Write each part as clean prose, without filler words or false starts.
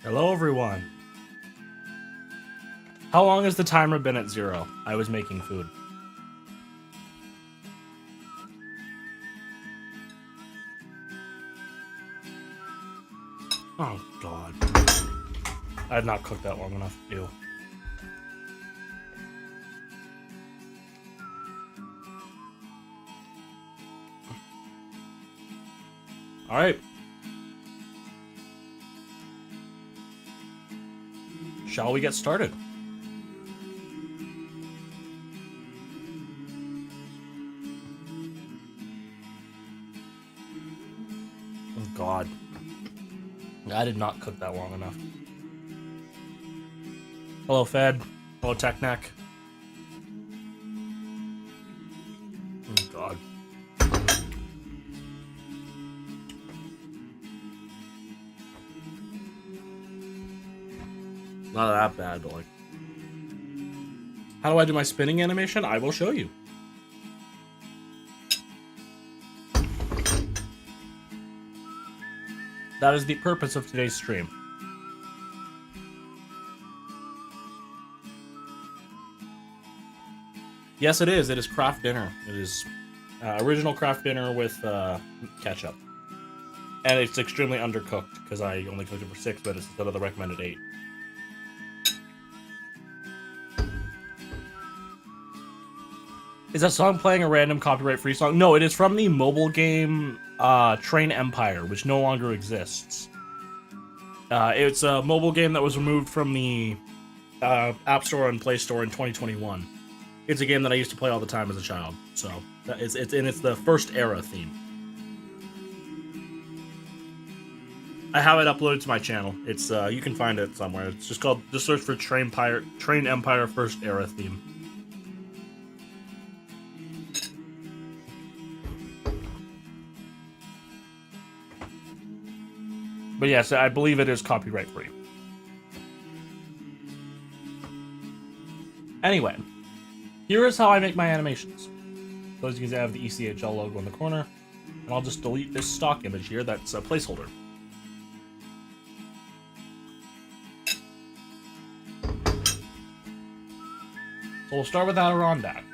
Hello, everyone. How long has the timer been at 0? I was making food. Oh, God. I had not cooked that long enough. Ew. Alright. Shall we get started? Oh, God. I did not cook that long enough. Hello, Fed. Hello, Techneck. Oh, God. Not that bad, but like... How do I do my spinning animation? I will show you. That is the purpose of today's stream. Yes, it is. It is craft dinner. It is original craft dinner with ketchup. And it's extremely undercooked because I only cooked it for 6 minutes instead of the recommended 8. Is that song playing a random copyright-free song? No, it is from the mobile game Train Empire, which no longer exists. It's a mobile game that was removed from the App Store and Play Store in 2021. It's a game that I used to play all the time as a child, so it's the first era theme. I have it uploaded to my channel. It's you can find it somewhere. It's just search for Train Empire First Era theme. But yes, I believe it is copyright free. Anyway, here is how I make my animations. So as you can see, I have the ECHL logo in the corner, and I'll just delete this stock image here that's a placeholder. So we'll start with Adirondack.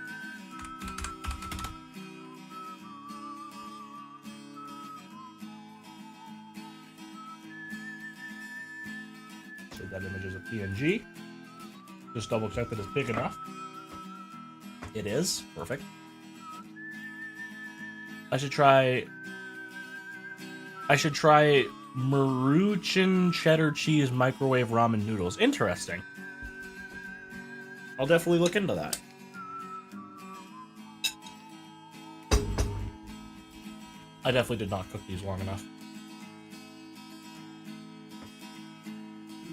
So that image is a PNG. Just double check that it's big enough. It is. Perfect. I should try Maruchan cheddar cheese microwave ramen noodles. Interesting. I'll definitely look into that. I definitely did not cook these long enough.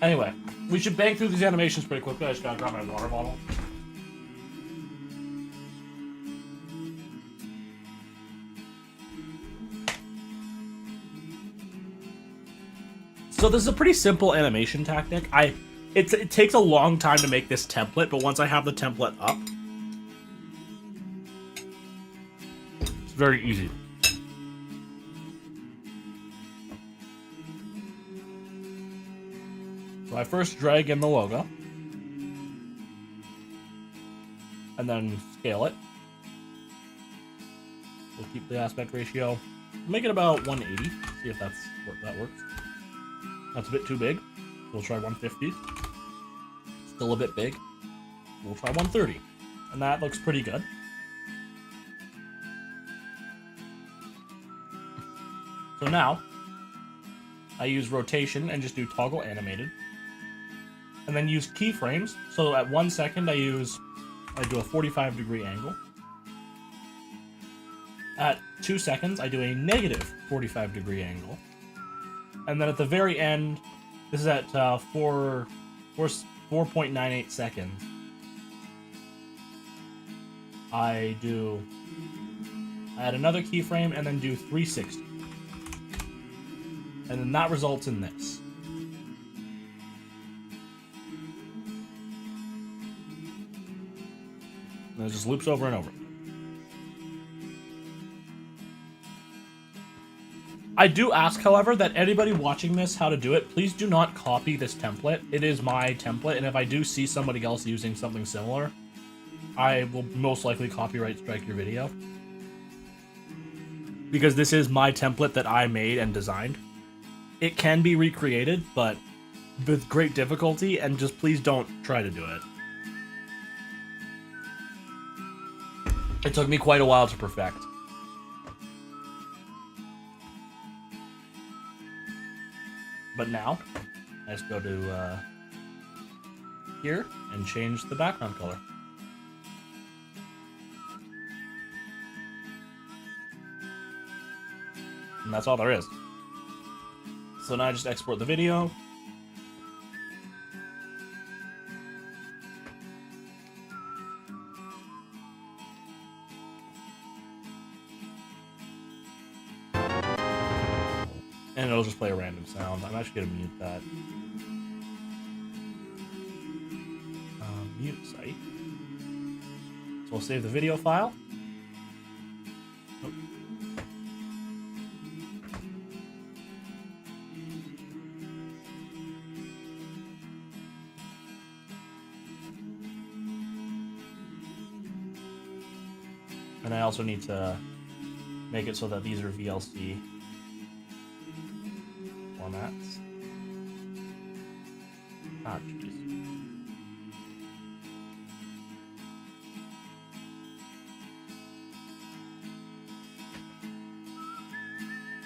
Anyway, we should bang through these animations pretty quickly. I just gotta grab my water bottle. So this is a pretty simple animation tactic. It takes a long time to make this template, but once I have the template up, it's very easy. So I first drag in the logo, and then scale it. We'll keep the aspect ratio. Make it about 180. See if that works. That's a bit too big. We'll try 150. Still a bit big. We'll try 130. And that looks pretty good. So now, I use rotation and just do toggle animated. And then use keyframes. So at 1 second, I do a 45-degree angle. At 2 seconds, I do a negative 45-degree angle. And then at the very end, this is at 4.98 seconds. I add another keyframe and then do 360. And then that results in this. And it just loops over and over. I do ask, however, that anybody watching this how to do it, please do not copy this template. It is my template, and if I do see somebody else using something similar, I will most likely copyright strike your video. Because this is my template that I made and designed. It can be recreated, but with great difficulty, and just please don't try to do it. It took me quite a while to perfect. But now, I just go to here and change the background color. And that's all there is. So now I just export the video. And it'll just play a random sound. I'm actually gonna mute that. Mute site. So we'll save the video file. Oh. And I also need to make it so that these are VLC formats. Ah, jeez.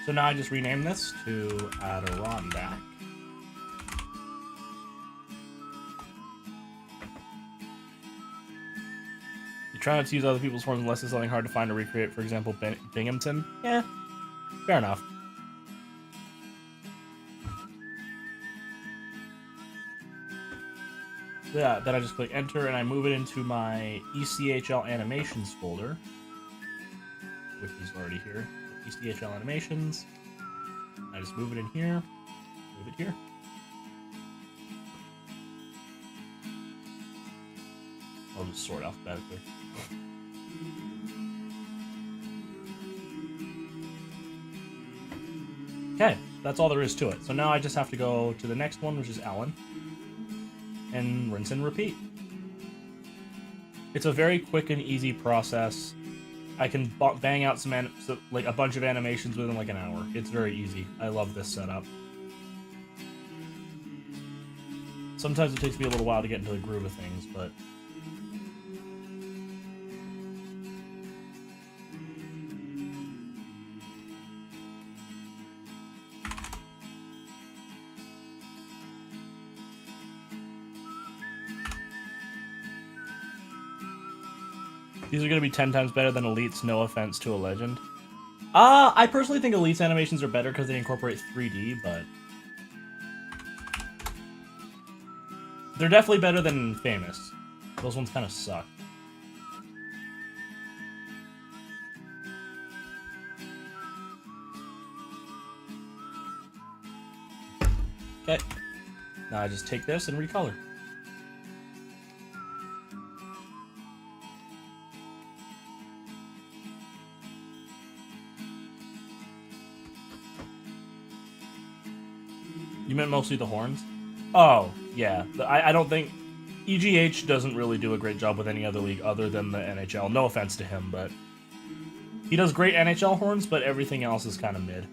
So now I just rename this to Adirondack. You try not to use other people's forms unless it's something hard to find or recreate, for example, Binghamton. Yeah, fair enough. Yeah, then I just click enter and I move it into my ECHL animations folder, which is already here. ECHL animations. I just move it in here, move it here. I'll just sort alphabetically. Okay, that's all there is to it. So now I just have to go to the next one, which is Alan, and rinse and repeat. It's a very quick and easy process. I can bang out like a bunch of animations within like an hour. It's very easy. I love this setup. Sometimes it takes me a little while to get into the groove of things, but these are going to be 10 times better than Elite's, no offense to a legend. I personally think Elite's animations are better because they incorporate 3D, but they're definitely better than Famous. Those ones kind of suck. Okay. Now I just take this and recolor. You meant mostly the horns? Oh, yeah. I don't think... EGH doesn't really do a great job with any other league other than the NHL. No offense to him, but... he does great NHL horns, but everything else is kind of mid.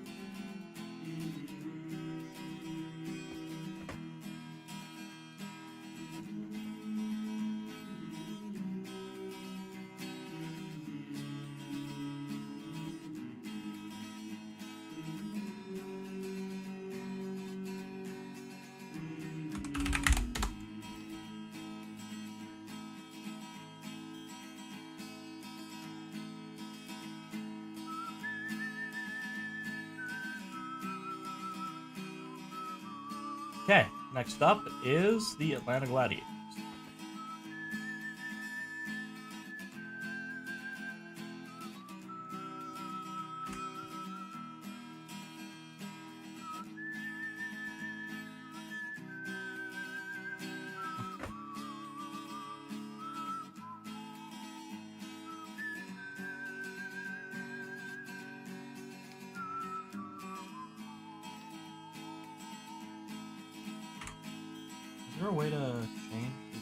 Okay, next up is the Atlanta Gladiators. there a way to change the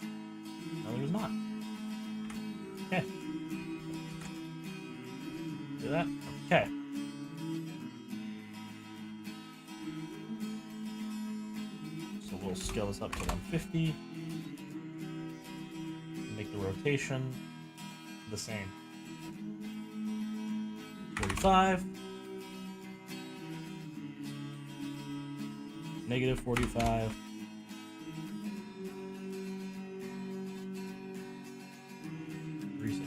image? No, there's not. Okay. Do that? Okay. So we'll scale this up to 150. Make the rotation the same. 45. Negative 45. Reset.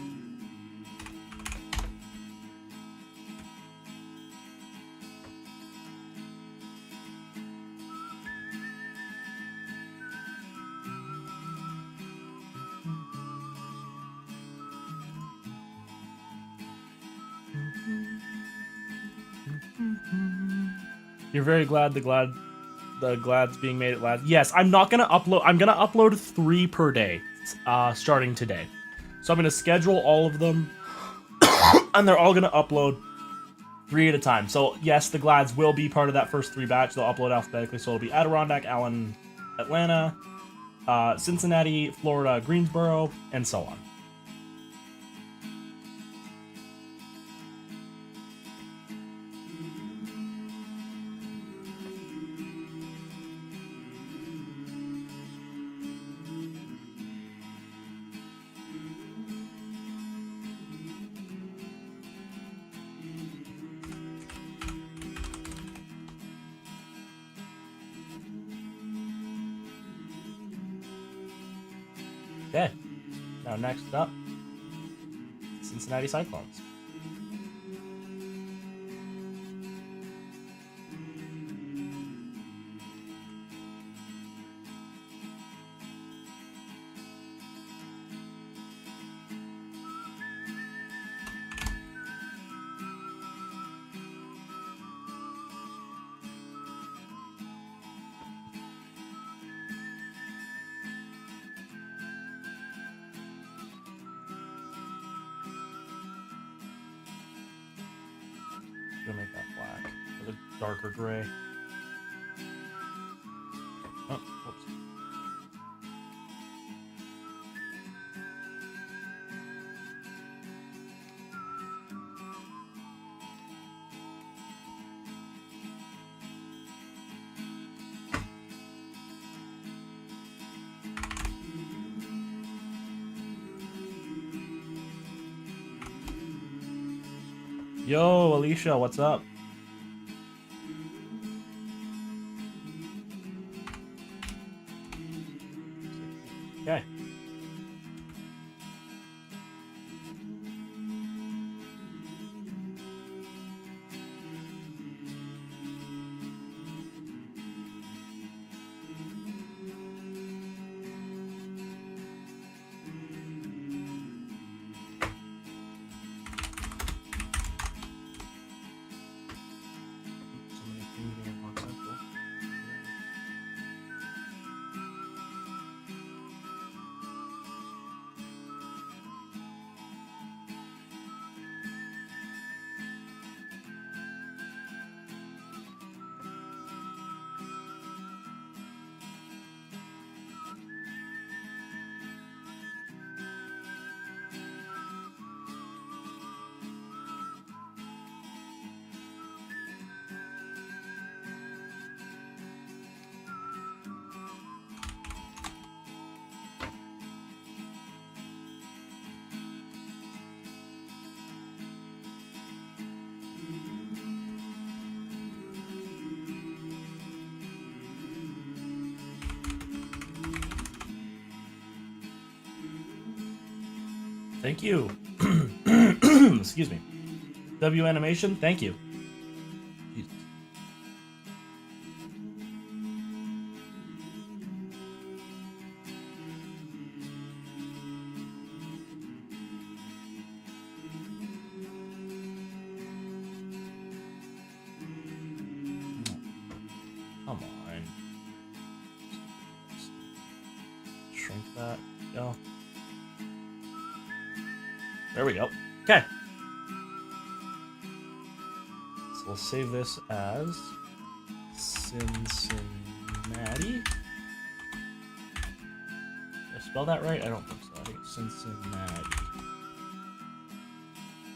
You're very glad the Glad's being made at last. Yes, I'm not gonna upload. I'm gonna upload 3 per day, starting today. So I'm gonna schedule all of them, and they're all gonna upload 3 at a time. So yes, the Glads will be part of that first 3 batch. They'll upload alphabetically. So it'll be Adirondack, Allen, Atlanta, Cincinnati, Florida, Greensboro, and so on. Okay, now next up, Cincinnati Cyclones. Gonna make that black with a darker gray. Oh, whoops. Yo, Alicia, what's up? Okay. Thank you. Excuse me. W Animation, thank you. Jesus. Come on. Shrink that. Go. There we go. Okay. So we'll save this as Cincinnati Did I spell that right? I don't think so. I think it's Cincinnati.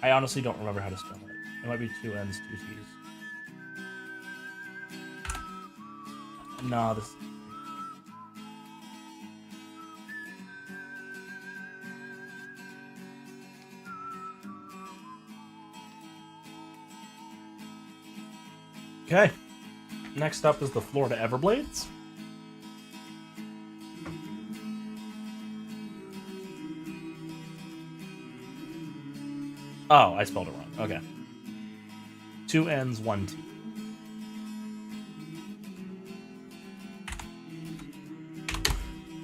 I honestly don't remember how to spell it. It might be 2 N's, 2 T's. No, this... Okay. Next up is the Florida Everblades. Oh, I spelled it wrong. Okay. 2 N's, 1 T.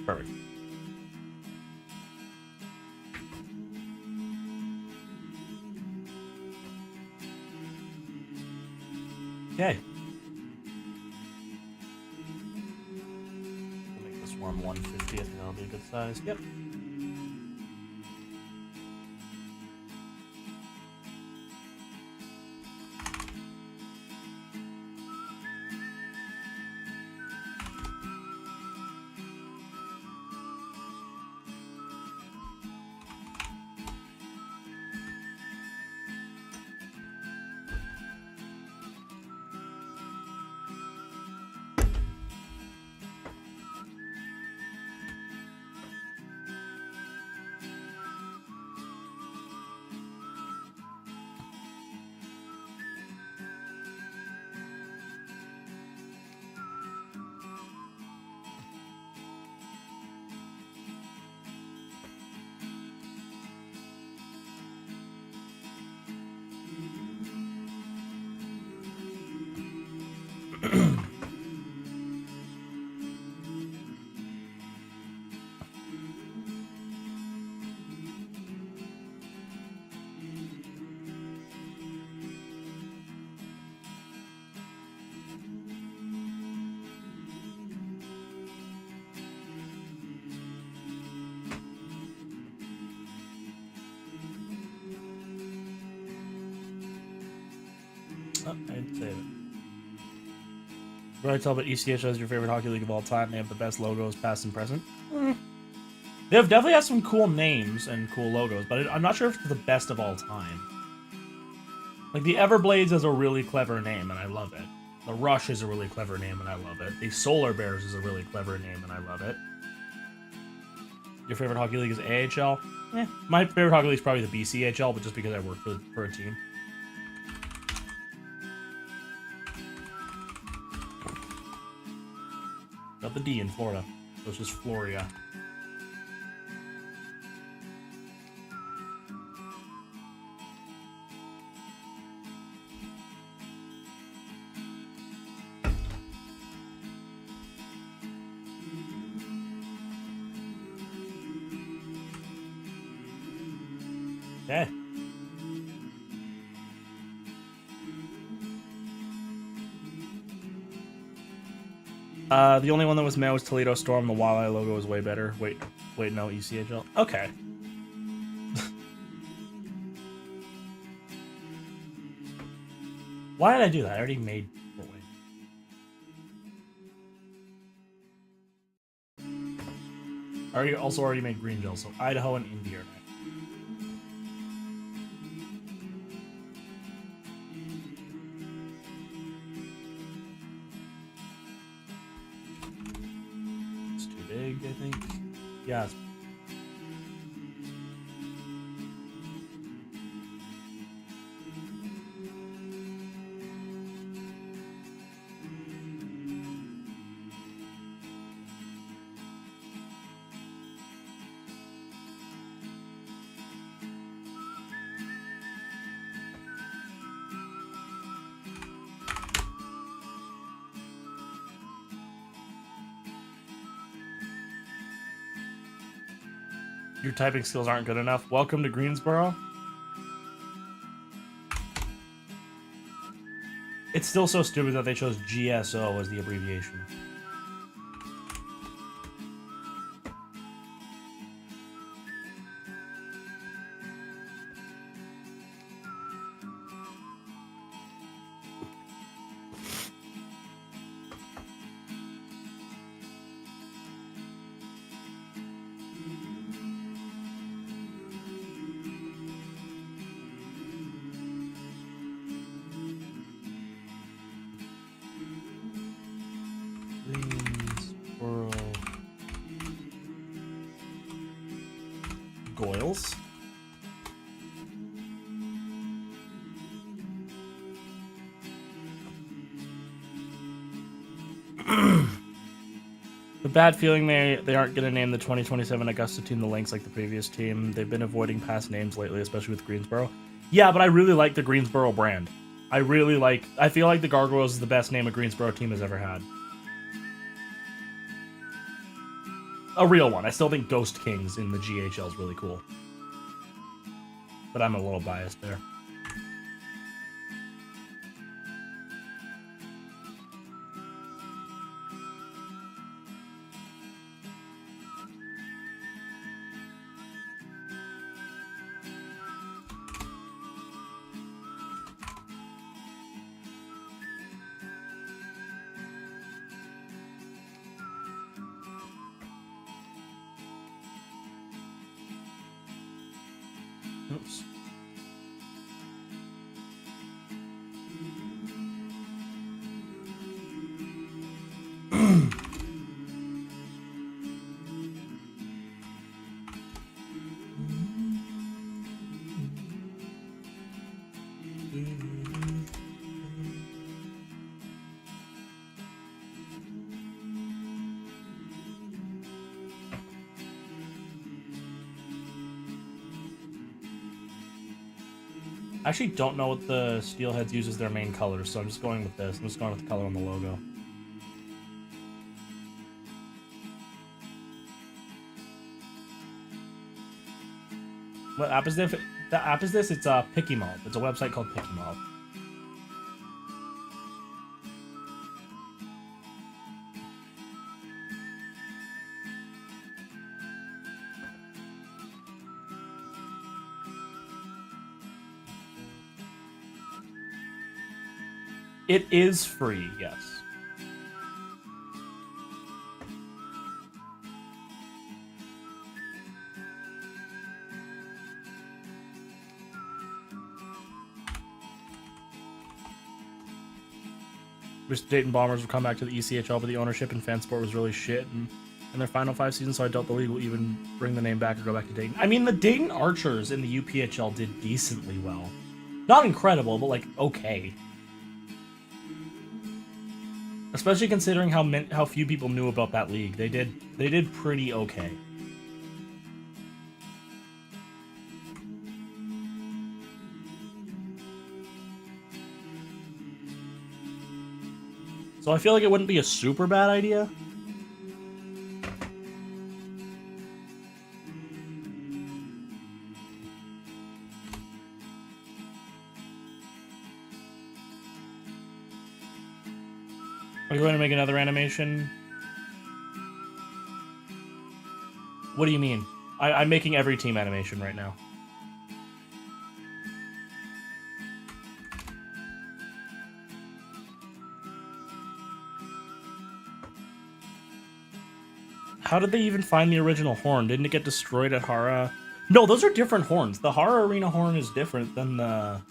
Perfect. Okay. We'll make this one 150. I think that'll be a good size. Yep. Oh, I didn't say it. What do I tell about ECHL is your favorite hockey league of all time? They have the best logos, past and present. They have definitely have some cool names and cool logos, but I'm not sure if it's the best of all time. Like, the Everblades is a really clever name, and I love it. The Rush is a really clever name, and I love it. The Solar Bears is a really clever name, and I love it. Your favorite hockey league is AHL? My favorite hockey league is probably the BCHL, but just because I work for a team. Got the D in Florida. So it's just Floria. Okay. The only one that was made was Toledo Storm. The Walleye logo was way better. Wait, no, ECHL. Okay. Why did I do that? I already made... Oh, wait. I already made Green Gel, so Idaho and India are next. I think. Yeah. Your typing skills aren't good enough. Welcome to Greensboro. It's still so stupid that they chose GSO as the abbreviation. gargoyles. The bad feeling they aren't going to name the 2027 Augusta team the Lynx like the previous team. They've been avoiding past names lately, especially with Greensboro. Yeah, but I really like the Greensboro brand. I feel like the Gargoyles is the best name a Greensboro team has ever had. A real one. I still think Ghost Kings in the GHL is really cool. But I'm a little biased there. Oops. I actually don't know what the Steelheads use as their main colors, so I'm just going with this. I'm just going with the color on the logo. What app is this? The app is this? It's Picky Mob. It's a website called Picky Mob. It is free, yes. Wish the Dayton Bombers would come back to the ECHL, but the ownership and fan support was really shit in their final 5 seasons, so I doubt the league will even bring the name back or go back to Dayton. I mean, the Dayton Archers in the UPHL did decently well. Not incredible, but, like, okay. Especially considering how few people knew about that league. They did pretty okay. So I feel like it wouldn't be a super bad idea. Are you going to make another animation? What do you mean? I'm making every team animation right now. How did they even find the original horn? Didn't it get destroyed at Hara? No, those are different horns. The Hara Arena horn is different than the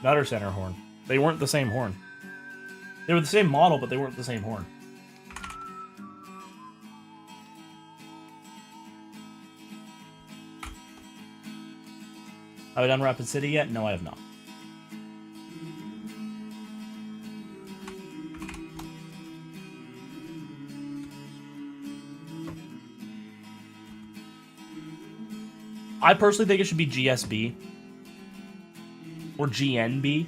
Nutter Center horn. They weren't the same horn. They were the same model, but they weren't the same horn. Have I done Rapid City yet? No, I have not. I personally think it should be GSB. Or GNB.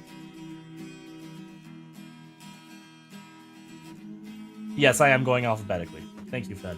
Yes, I am going alphabetically. Thank you, Fed.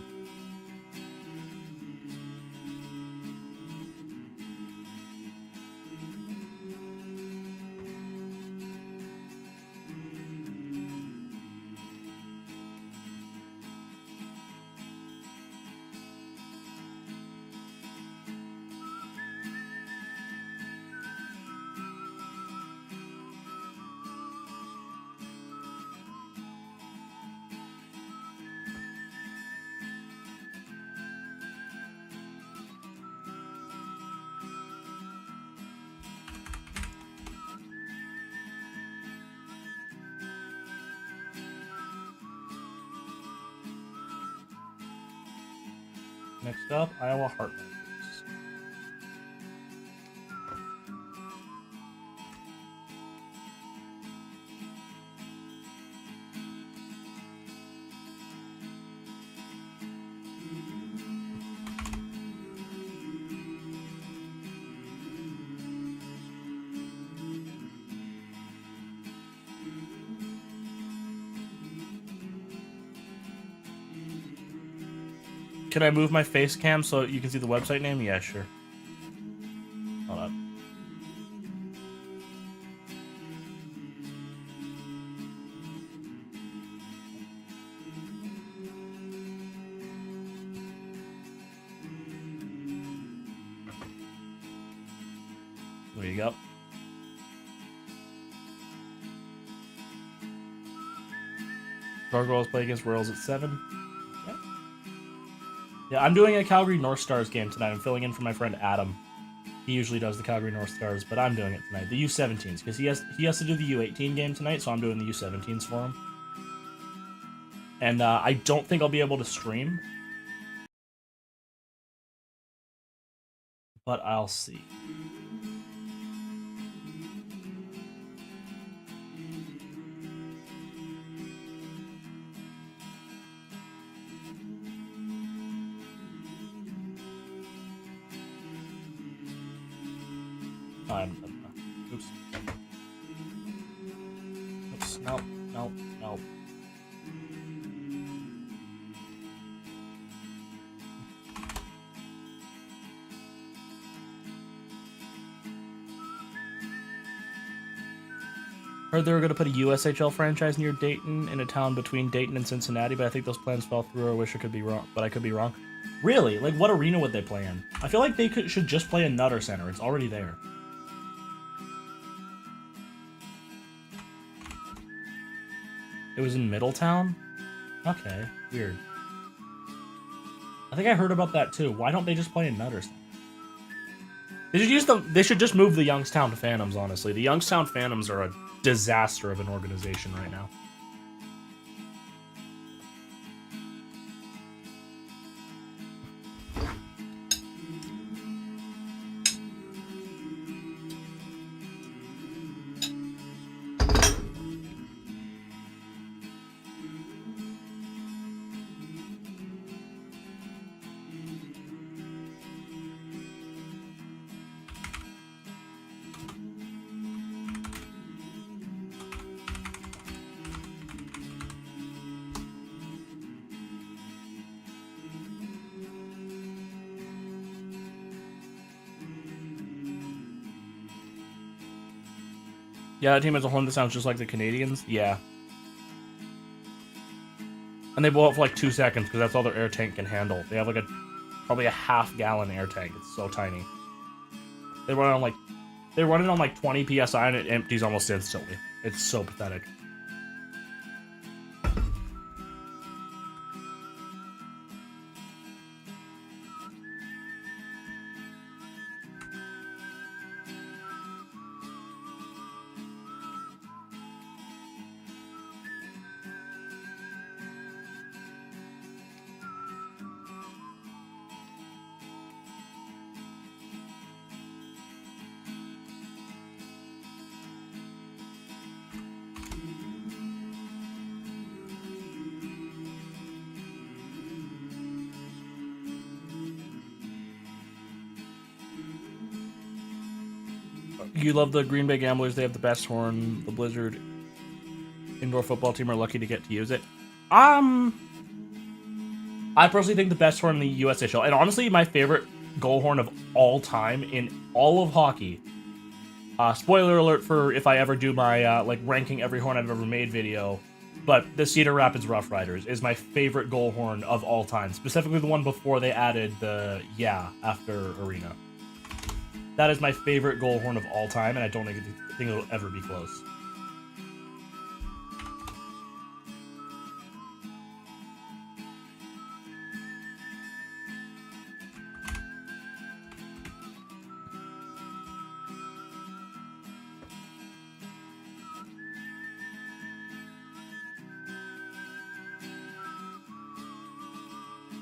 Next up, Iowa Heartlanders. Can I move my face cam so you can see the website name? Yeah, sure. Hold up. There you go. Gargoyles play against Royals at 7. Yeah, I'm doing a Calgary North Stars game tonight. I'm filling in for my friend Adam. He usually does the Calgary North Stars, but I'm doing it tonight. The U17s, because he has to do the U18 game tonight, so I'm doing the U17s for him. And I don't think I'll be able to stream, but I'll see. Oops. Oops. Nope. Nope. Nope. Heard they were going to put a USHL franchise near Dayton in a town between Dayton and Cincinnati, but I think those plans fell through. I wish I could be wrong, but I could be wrong. Really? Like, what arena would they play in? I feel like they should just play in Nutter Center. It's already there. It was in Middletown? Okay, weird. I think I heard about that too. Why don't they just play in Nutter Center? They should just move the Youngstown Phantoms, honestly. The Youngstown Phantoms are a disaster of an organization right now. Yeah, that team has a horn that sounds just like the Canadians. Yeah. And they blow up for like 2 seconds because that's all their air tank can handle. They have like probably a half-gallon air tank. It's so tiny. They run it on like 20 psi and it empties almost instantly. It's so pathetic. You love the Green Bay Gamblers. They have the best horn. The Blizzard indoor football team are lucky to get to use it. I personally think the best horn in the USHL, and honestly, my favorite goal horn of all time in all of hockey. Spoiler alert for if I ever do my like ranking every horn I've ever made video, but the Cedar Rapids Rough Riders is my favorite goal horn of all time. Specifically, the one before they added the after arena. That is my favorite goal horn of all time, and I don't think it'll ever be close.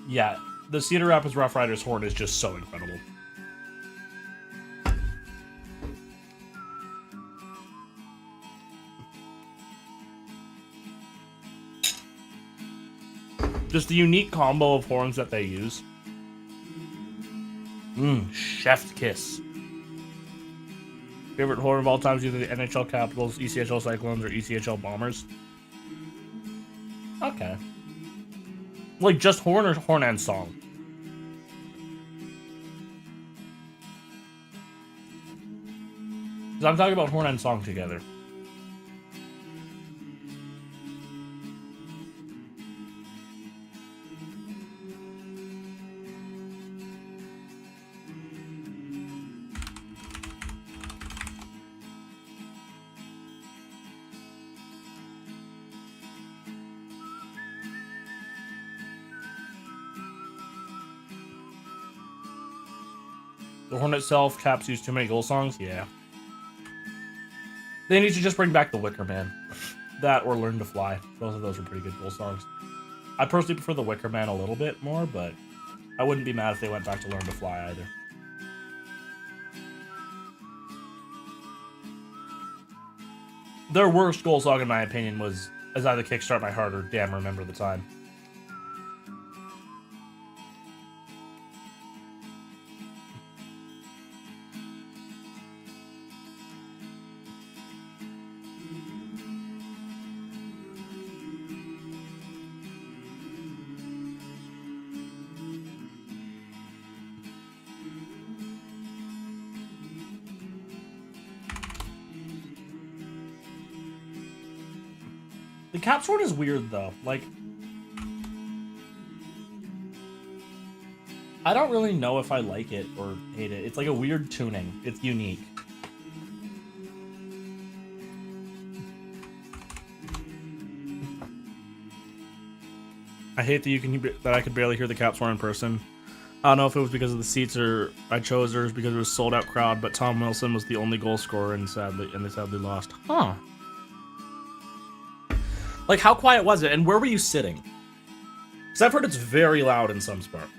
Yeah, the Cedar Rapids Rough Riders horn is just so incredible. Just the unique combo of horns that they use. Chef's kiss. Favorite horn of all time is either the NHL Capitals, ECHL Cyclones, or ECHL Bombers. Okay. Like just horn or horn and song? Because I'm talking about horn and song together. The horn itself, Caps use too many goal songs? Yeah. They need to just bring back the Wicker Man. That or Learn to Fly. Both of those are pretty good goal songs. I personally prefer the Wicker Man a little bit more, but I wouldn't be mad if they went back to Learn to Fly either. Their worst goal song, in my opinion, was As Either Kickstart My Heart or Damn Remember the Time. The Caps horn is weird, though. Like, I don't really know if I like it or hate it. It's like a weird tuning. It's unique. I hate that I could barely hear the Caps horn in person. I don't know if it was because of the seats or I chose or because it was a sold out crowd, but Tom Wilson was the only goal scorer and they sadly lost. Huh. Like, how quiet was it, and where were you sitting? Because I've heard it's very loud in some spots.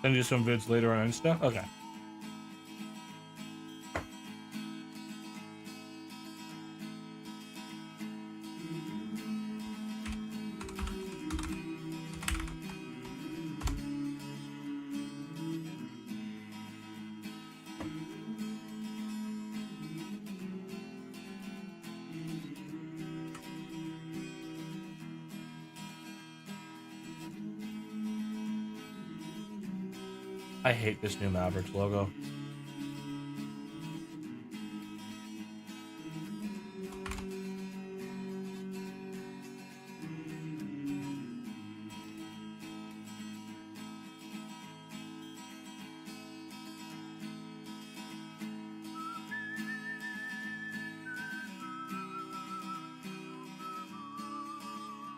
Send you some vids later on Insta? Okay. I hate this new Mavericks logo.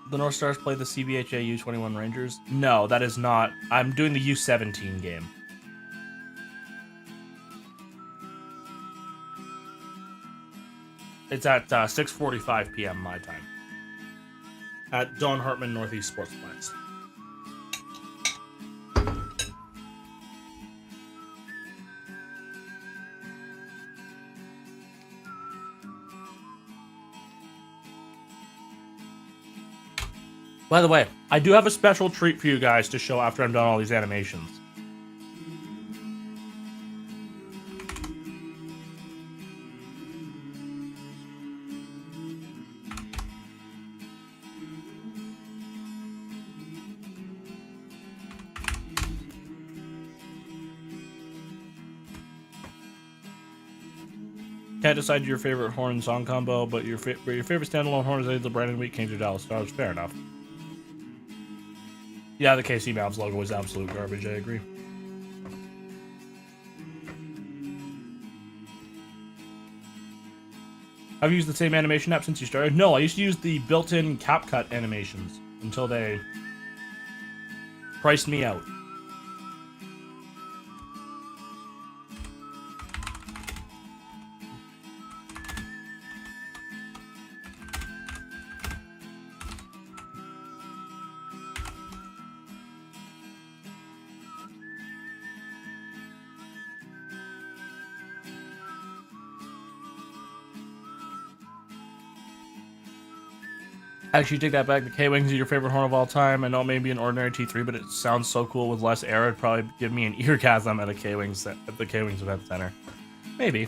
The North Stars play the CBHA U21 Rangers? No, that is not. I'm doing the U17 game. It's at 6:45 p.m. my time. At Don Hartman Northeast Sportsplex. By the way, I do have a special treat for you guys to show after I'm done all these animations. Can't decide your favorite horn song combo, but your favorite standalone horn is the Brandon Wheat King to Dallas Stars. Fair enough. Yeah, the KC Mavs logo was absolute garbage, I agree. Have you used the same animation app since you started? No, I used to use the built-in CapCut animations until they priced me out. Actually, take that back. The K-Wings are your favorite horn of all time. I know it may be an ordinary T3, but it sounds so cool with less air. It'd probably give me an eargasm at a K-Wings at the K-Wings event center. Maybe.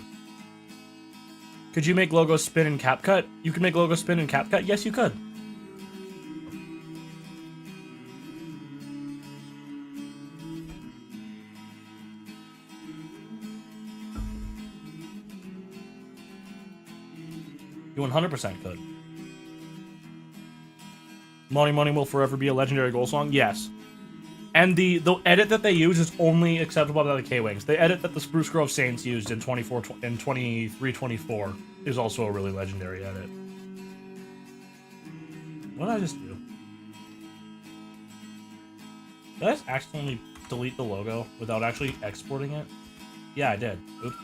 Could you make logo spin in CapCut? You can make logo spin in CapCut? Yes, you could. You 100% could. Money Money will forever be a legendary goal song? Yes. And the edit that they use is only acceptable by the K-Wings. The edit that the Spruce Grove Saints used in 23-24 is also a really legendary edit. What did I just do? Did I just accidentally delete the logo without actually exporting it? Yeah, I did. Oops.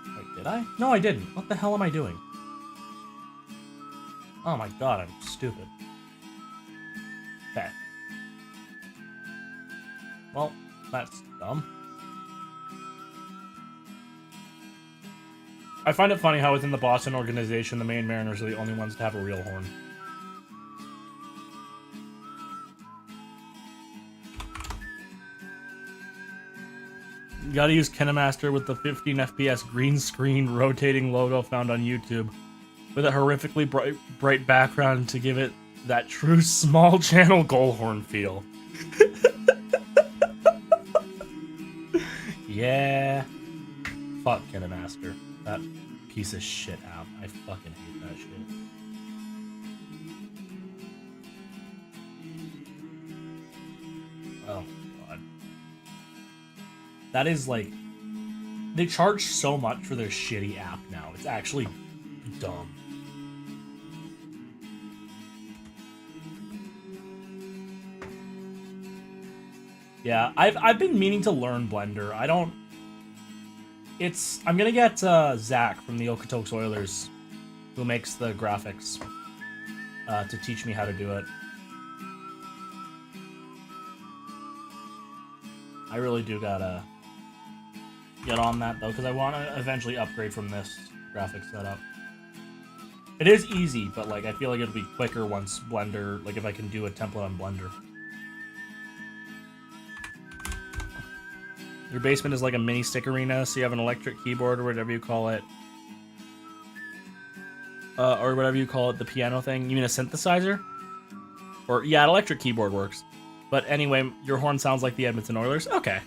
Wait, did I? No, I didn't. What the hell am I doing? Oh my god, I'm stupid. Okay. Well, that's dumb. I find it funny how within the Boston organization, the Maine Mariners are the only ones to have a real horn. You gotta use KineMaster with the 15 FPS green screen rotating logo found on YouTube, with a horrifically bright background to give it that true small channel goal horn feel. Yeah. Fuck KineMaster. That piece of shit app. I fucking hate that shit. Oh god. That is like, they charge so much for their shitty app now. It's actually dumb. Yeah, I've been meaning to learn Blender. I'm gonna get Zach from the Okotoks Oilers, who makes the graphics, to teach me how to do it. I really do gotta get on that though, because I want to eventually upgrade from this graphic setup. It is easy, but like I feel like it'll be quicker once Blender, like if I can do a template on Blender. Your basement is like a mini stick arena, so you have an electric keyboard or whatever you call it. Or whatever you call it, the piano thing. You mean a synthesizer? Or, yeah, an electric keyboard works. But anyway, your horn sounds like the Edmonton Oilers. Okay.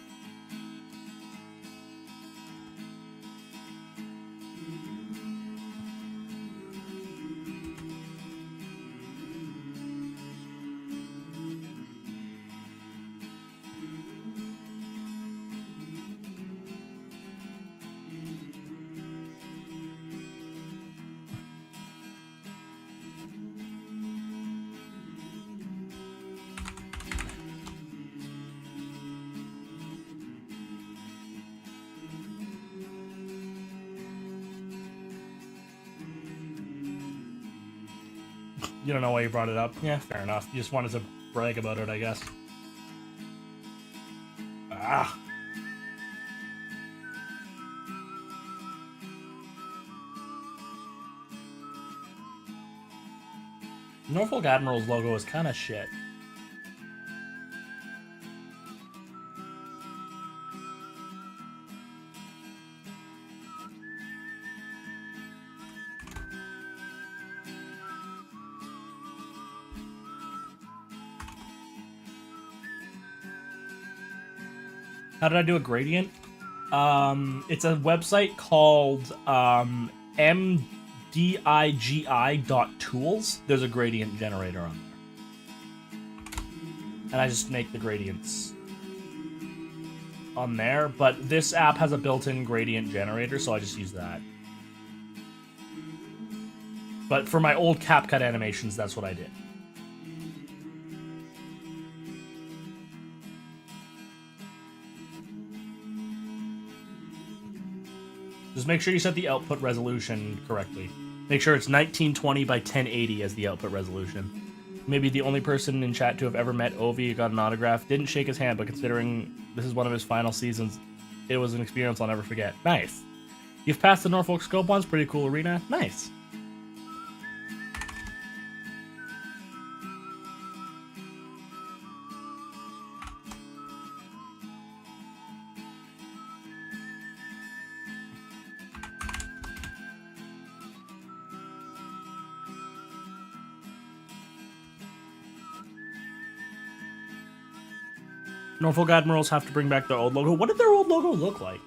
You don't know why you brought it up. Yeah, fair enough. You just wanted to brag about it, I guess. Ah. Norfolk Admiral's logo is kind of shit. How did I do a gradient? It's a website called mdigi.tools. There's a gradient generator on there. And I just make the gradients on there. But this app has a built-in gradient generator, so I just use that. But for my old CapCut animations, that's what I did. Just make sure you set the output resolution correctly. Make sure it's 1920 by 1080 as the output resolution. Maybe the only person in chat to have ever met Ovi, got an autograph, didn't shake his hand, but considering this is one of his final seasons, it was an experience I'll never forget. Nice. You've passed the Norfolk Scope once, pretty cool arena. Nice. Norfolk Admirals have to bring back their old logo. What did their old logo look like?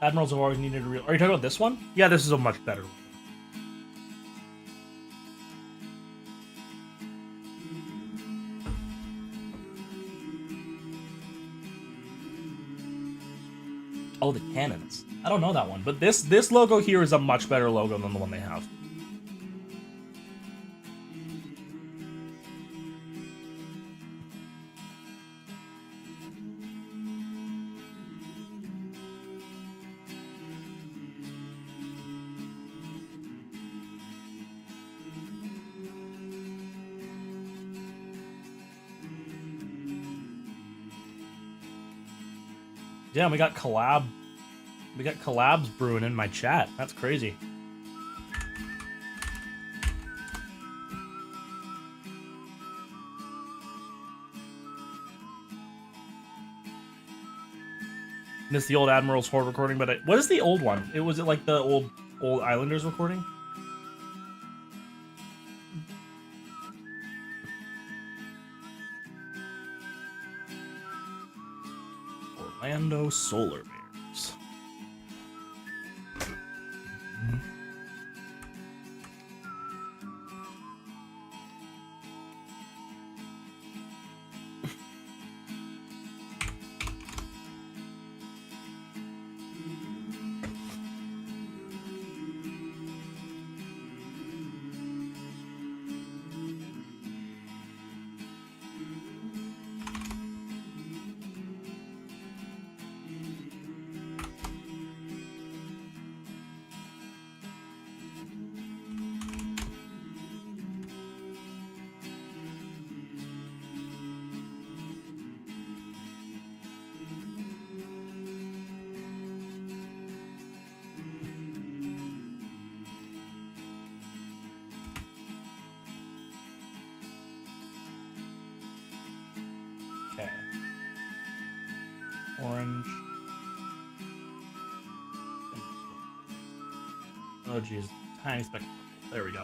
Admirals have always needed a real... Are you talking about this one? Yeah, this is a much better one. Oh, the cannons. I don't know that one, but this logo here is a much better logo than the one they have. Yeah, we got collabs brewing in my chat. That's crazy. Missed the old Admirals Horde recording, but what is the old one? Was it like the old Islanders recording? Orlando Solar Bears. Okay. Orange. Oh geez, tiny speck. There we go.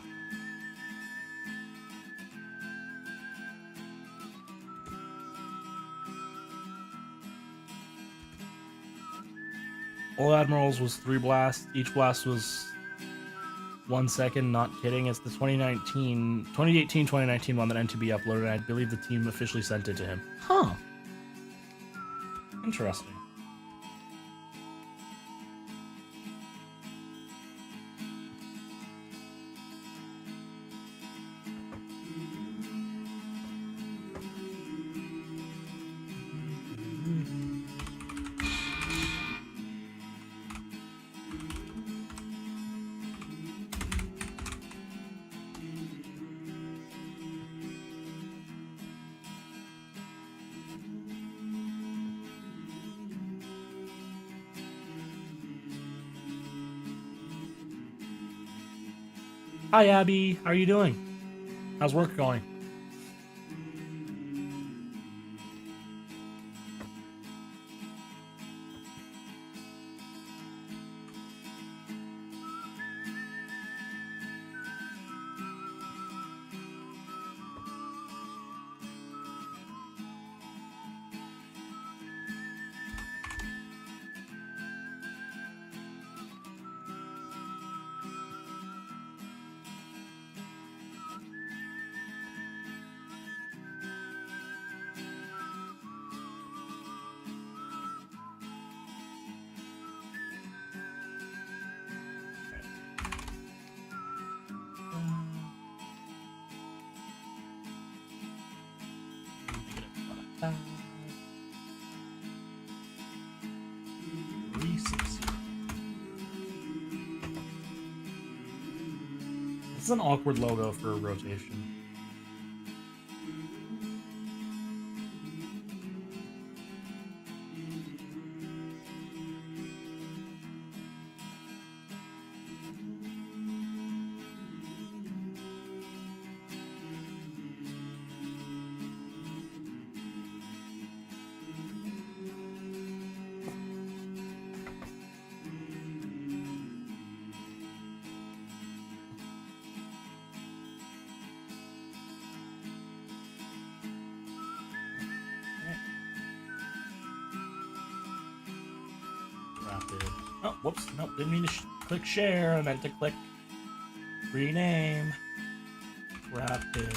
All Admirals was 3 blasts. Each blast was 1 second. Not kidding. It's the 2018-2019 one that NTB uploaded. I believe the team officially sent it to him. Huh. Interesting. Hi, Abby. How are you doing? How's work going? This is an awkward logo for a rotation. Oh, whoops. Nope, didn't mean to click share. I meant to click rename. Rapid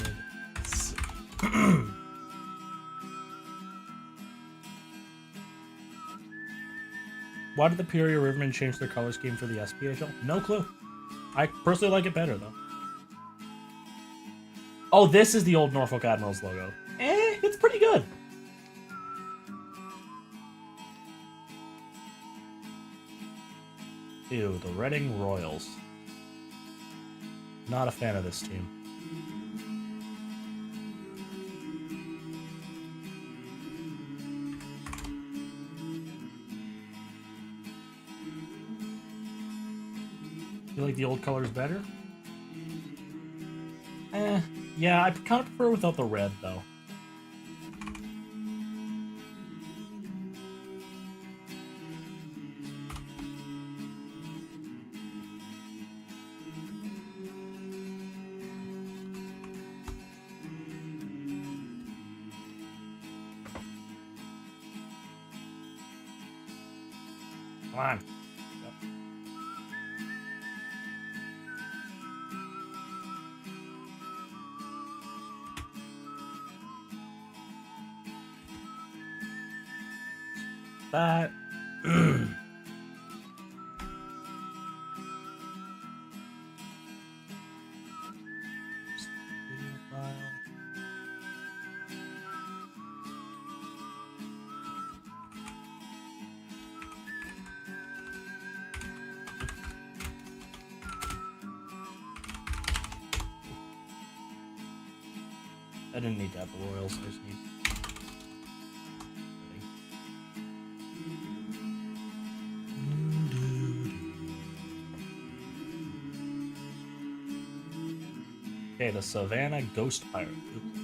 City. Why did the Peoria Rivermen change their color scheme for the SPHL? No clue. I personally like it better, though. Oh, this is the old Norfolk Admirals logo. It's pretty good. Ew, the Reading Royals. Not a fan of this team. You like the old colors better? Yeah, I kind of prefer without the red, though. Come on. That. I didn't need to have the Royals, I just need. Okay, the Savannah Ghost Pirate. Oops.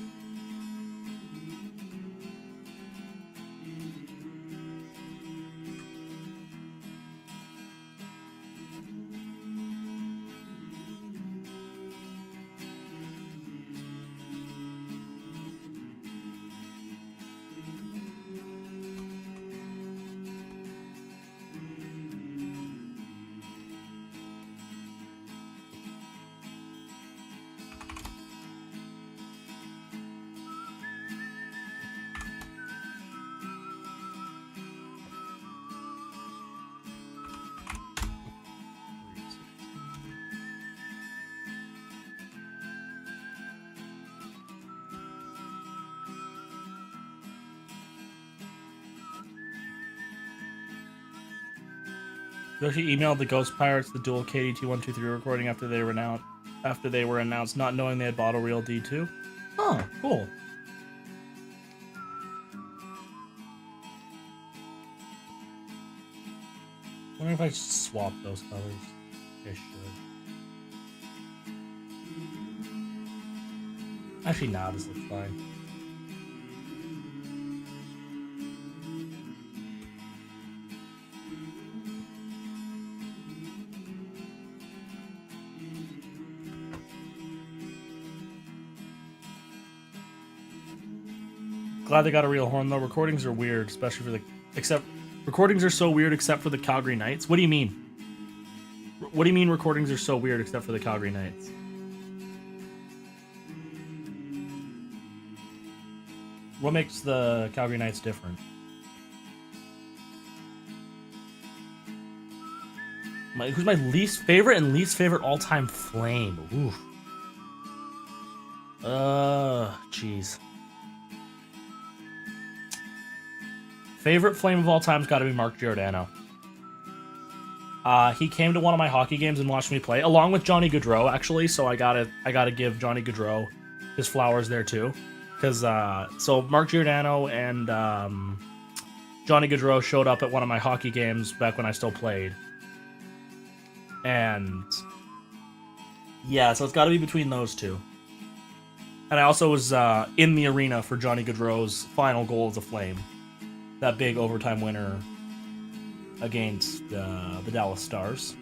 You actually emailed the Ghost Pirates the dual KDT-123 recording after they were announced, not knowing they had bottle reel D2. Oh, cool. I wonder if I should swap those colors. I should. Actually, nah, this looks fine. Glad they got a real horn though. Recordings are weird, especially for recordings are so weird except for the Calgary Knights. What do you mean? What do you mean recordings are so weird except for the Calgary Knights? What makes the Calgary Knights different? Who's my least favorite and least favorite all-time flame? Oof. Jeez. Favorite flame of all time's got to be Mark Giordano. He came to one of my hockey games and watched me play, along with Johnny Gaudreau, actually. So I gotta give Johnny Gaudreau his flowers there too, because so Mark Giordano and Johnny Gaudreau showed up at one of my hockey games back when I still played, and yeah, so it's got to be between those two. And I also was in the arena for Johnny Gaudreau's final goal as a Flame. That big overtime winner against the Dallas Stars.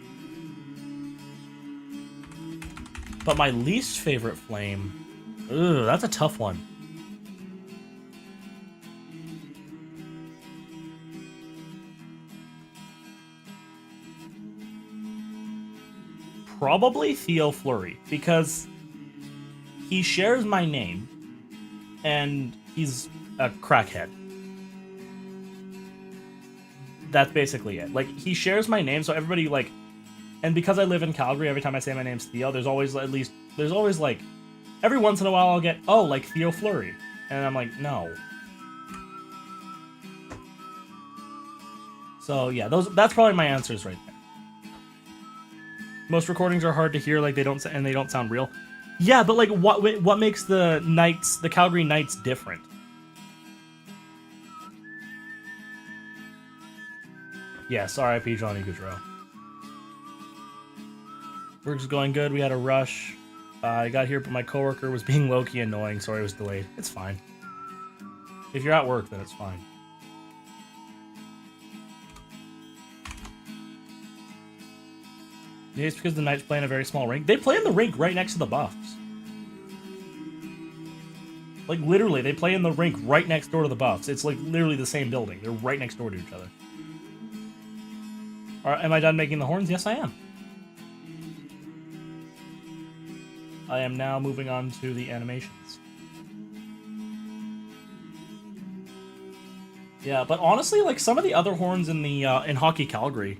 But my least favorite Flame... Ugh, that's a tough one. Probably Theo Fleury, because he shares my name, and he's a crackhead. That's basically it. Like, he shares my name, so everybody, like... And because I live in Calgary, every time I say my name's Theo, there's always, like... Every once in a while I'll get, oh, like Theo Fleury. And I'm like, no. So, yeah, that's probably my answers right there. Most recordings are hard to hear, like, they don't sound real. Yeah, but, like, what makes the Calgary Knights different? Yes, R.I.P. Johnny Gaudreau. Work's going good. We had a rush. I got here, but my coworker was being low-key annoying. Sorry, it was delayed. It's fine. If you're at work, then it's fine. Maybe it's because the Knights play in a very small rink. They play in the rink right next to the Buffs. Like, literally, they play in the rink right next door to the Buffs. It's, like, literally the same building. They're right next door to each other. Alright, am I done making the horns? Yes, I am. I am now moving on to the animations. Yeah, but honestly, like, some of the other horns in the in Hockey Calgary,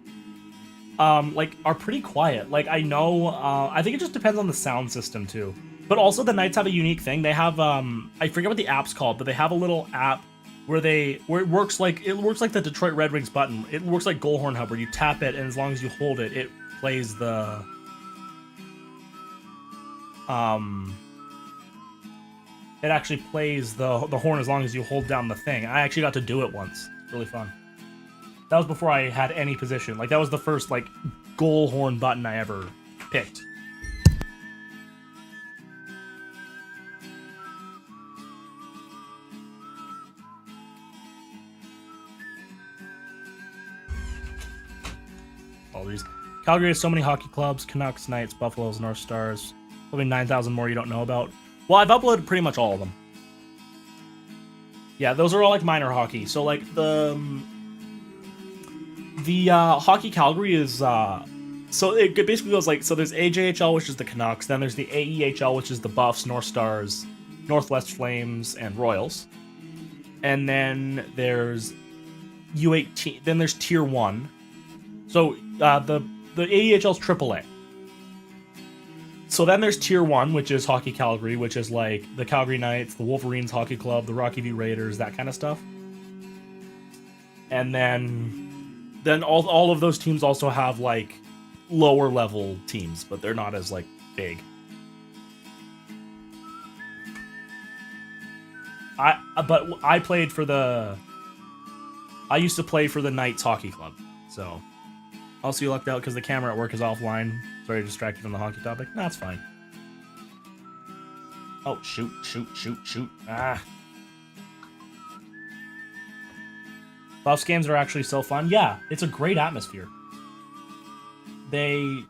like, are pretty quiet. Like, I know, I think it just depends on the sound system too. But also, the Knights have a unique thing. They have, I forget what the app's called, but they have a little app where it works like the Detroit Red Wings button. It works like Goalhorn Hub, where you tap it, and as long as you hold it, it plays the it actually plays the horn as long as you hold down the thing. I actually got to do it once. It's really fun. That was before I had any position. Like, that was the first, like, goal horn button I ever picked. All these. Calgary has so many hockey clubs: Canucks, Knights, Buffaloes, North Stars. Probably 9,000 more you don't know about. Well, I've uploaded pretty much all of them. Yeah, those are all, like, minor hockey. So, like, the Hockey Calgary is, so it basically goes, like, so there's AJHL, which is the Canucks, then there's the AEHL, which is the Buffs, North Stars, Northwest Flames, and Royals. And then there's U18, then there's Tier 1. So, the AEHL's AAA. So then there's Tier 1, which is Hockey Calgary, which is like the Calgary Knights, the Wolverines Hockey Club, the Rocky View Raiders, that kind of stuff. And then all of those teams also have, like, lower level teams, but they're not as, like, big. I played for I used to play for the Knights Hockey Club, so... Also, you lucked out because the camera at work is offline. Sorry to distract you from the hockey topic. Nah, that's fine. Oh, shoot. Ah. Buffs games are actually so fun. Yeah, it's a great atmosphere. They...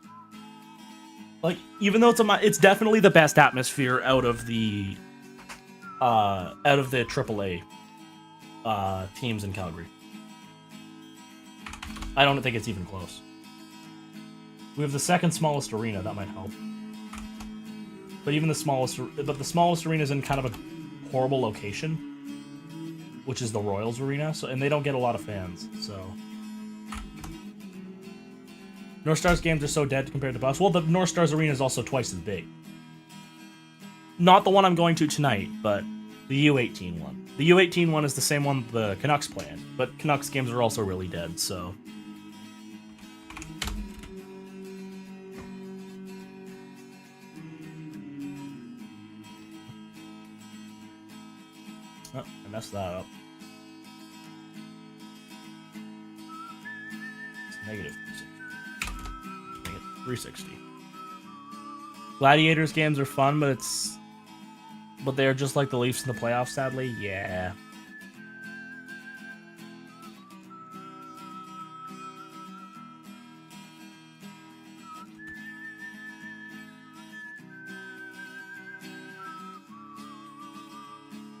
Like, even though it's definitely the best atmosphere out of the AAA teams in Calgary. I don't think it's even close. We have the second smallest arena, that might help. But even the smallest arena is in kind of a horrible location, which is the Royals arena, and they don't get a lot of fans, so. North Stars games are so dead compared to Buffs. Well, the North Stars arena is also twice as big. Not the one I'm going to tonight, but the U18 one. The U18 one is the same one the Canucks play in, but Canucks games are also really dead, so. Oh, I messed that up. It's negative 360. Make it 360. Gladiators games are fun, but they're just like the Leafs in the playoffs, sadly. Yeah.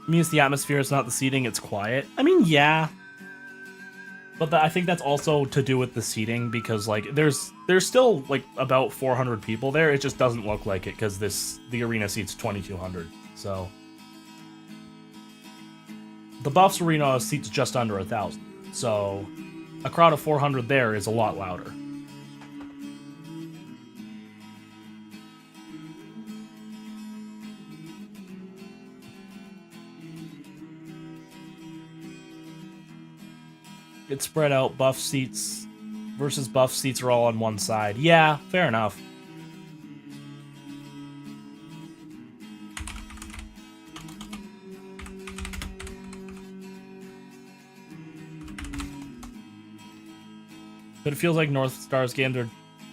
I mean, it's the atmosphere, it's not the seating, it's quiet. I mean, yeah. But I think that's also to do with the seating, because like there's still like about 400 people there. It just doesn't look like it because the arena seats 2,200. So the Buffs arena seats just under 1,000. So a crowd of 400 there is a lot louder. It's spread out. Buff seats versus Buff seats are all on one side. Yeah, fair enough. But it feels like North Stars games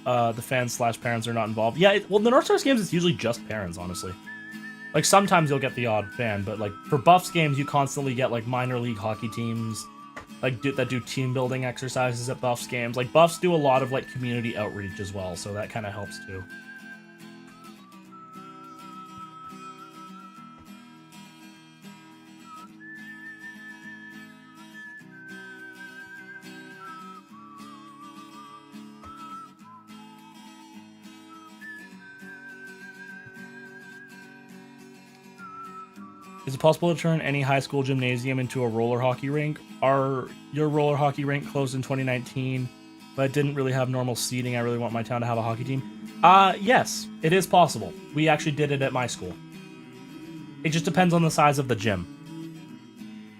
are the fans / parents are not involved. Yeah, well, the North Stars games it's usually just parents, honestly. Like sometimes you'll get the odd fan, but like for Buffs games, you constantly get like minor league hockey teams. Like that do team building exercises at Buffs games. Like Buffs do a lot of like community outreach as well, so that kind of helps too. Is it possible to turn any high school gymnasium into a roller hockey rink? Are your roller hockey rink closed in 2019, but it didn't really have normal seating? I really want my town to have a hockey team. Yes, it is possible. We actually did it at my school. It just depends on the size of the gym.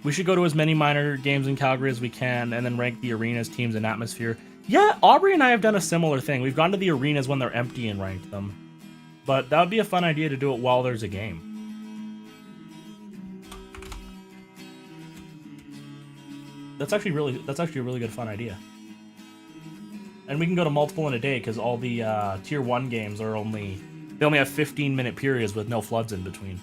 We should go to as many minor games in Calgary as we can, and then rank the arenas, teams, and atmosphere. Yeah, Aubrey and I have done a similar thing. We've gone to the arenas when they're empty and ranked them. But that would be a fun idea to do it while there's a game. That's actually a really good fun idea. And we can go to multiple in a day because all the tier 1 games are only have 15-minute periods with no floods in between.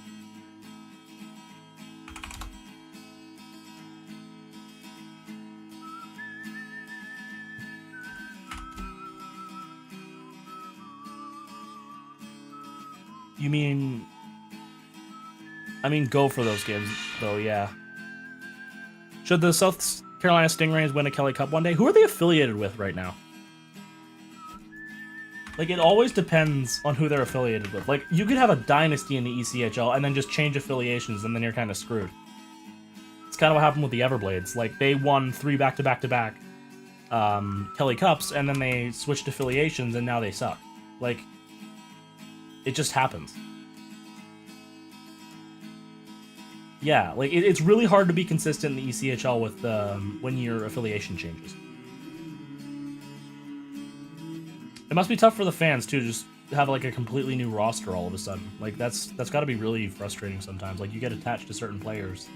You mean go for those games though, yeah. Should the South Carolina Stingrays win a Kelly Cup one day? Who are they affiliated with right now? Like, it always depends on who they're affiliated with. Like, you could have a dynasty in the ECHL and then just change affiliations, and then you're kind of screwed. It's kind of what happened with the Everblades. Like, they won 3 back-to-back-to-back Kelly Cups, and then they switched affiliations, and now they suck. Like, it just happens. Yeah, like it's really hard to be consistent in the ECHL with when your affiliation changes. It must be tough for the fans too, just have like a completely new roster all of a sudden. Like that's got to be really frustrating sometimes. Like you get attached to certain players,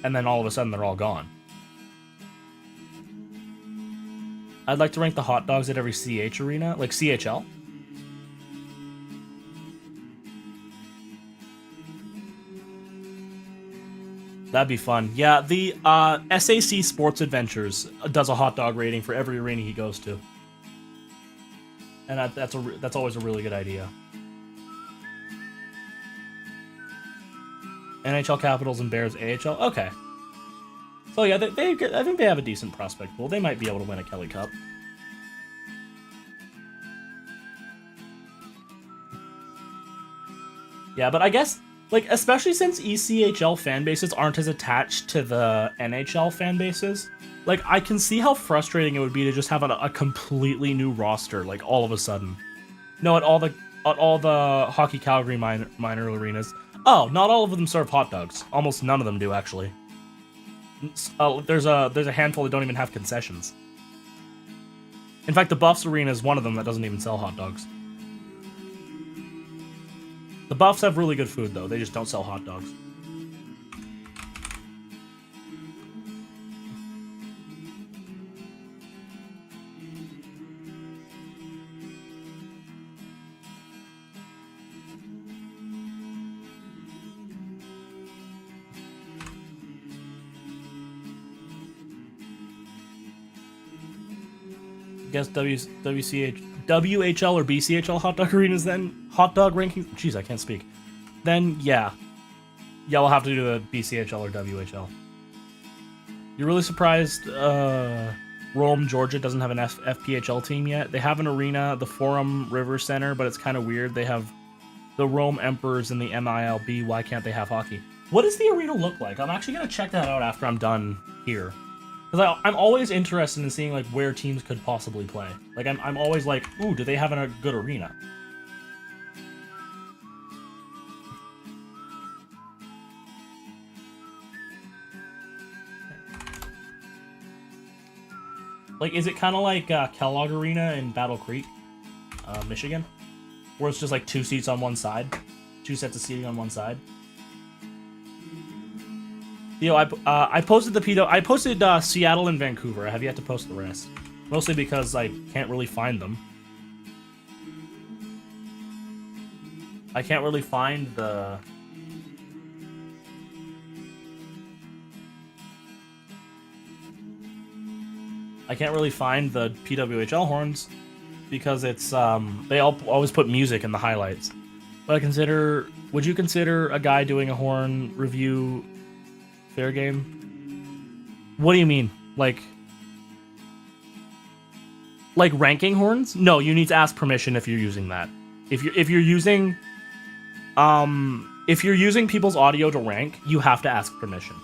and then all of a sudden they're all gone. I'd like to rank the hot dogs at every CH arena, like CHL. That'd be fun. Yeah, the SAC Sports Adventures does a hot dog rating for every arena he goes to, and that's always a really good idea. NHL Capitals and Bears AHL. Okay, so yeah, I think they have a decent prospect pool. They might be able to win a Kelly Cup. Yeah, but I guess, like, especially since ECHL fan bases aren't as attached to the NHL fan bases, like, I can see how frustrating it would be to just have a completely new roster, like, all of a sudden. No, at all the Hockey Calgary minor arenas. Oh, not all of them serve hot dogs. Almost none of them do, actually. There's a handful that don't even have concessions. In fact, the Buffs arena is one of them that doesn't even sell hot dogs. The Buffs have really good food, though. They just don't sell hot dogs. Guess WHL or BCHL hot dog arenas then? Hot dog ranking? Jeez, I can't speak. Then, yeah. Yeah, we'll have to do a BCHL or WHL. You're really surprised Rome, Georgia doesn't have an FPHL team yet. They have an arena, the Forum River Center, but it's kind of weird. They have the Rome Emperors in the MILB. Why can't they have hockey? What does the arena look like? I'm actually going to check that out after I'm done here. Because I'm always interested in seeing like where teams could possibly play. Like I'm always like, ooh, do they have a good arena? Like, is it kind of like Kellogg Arena in Battle Creek, Michigan? Where it's just like 2 seats on one side? 2 sets of seating on one side? Yo, I posted the pedo. I posted Seattle and Vancouver. I have yet to post the rest. Mostly because I can't really find them. I can't really find the... I can't really find the PWHL horns because it's they always put music in the highlights. But would you consider a guy doing a horn review fair game? What do you mean? Like ranking horns? No, you need to ask permission if you're using that. If you're using people's audio to rank, you have to ask permission.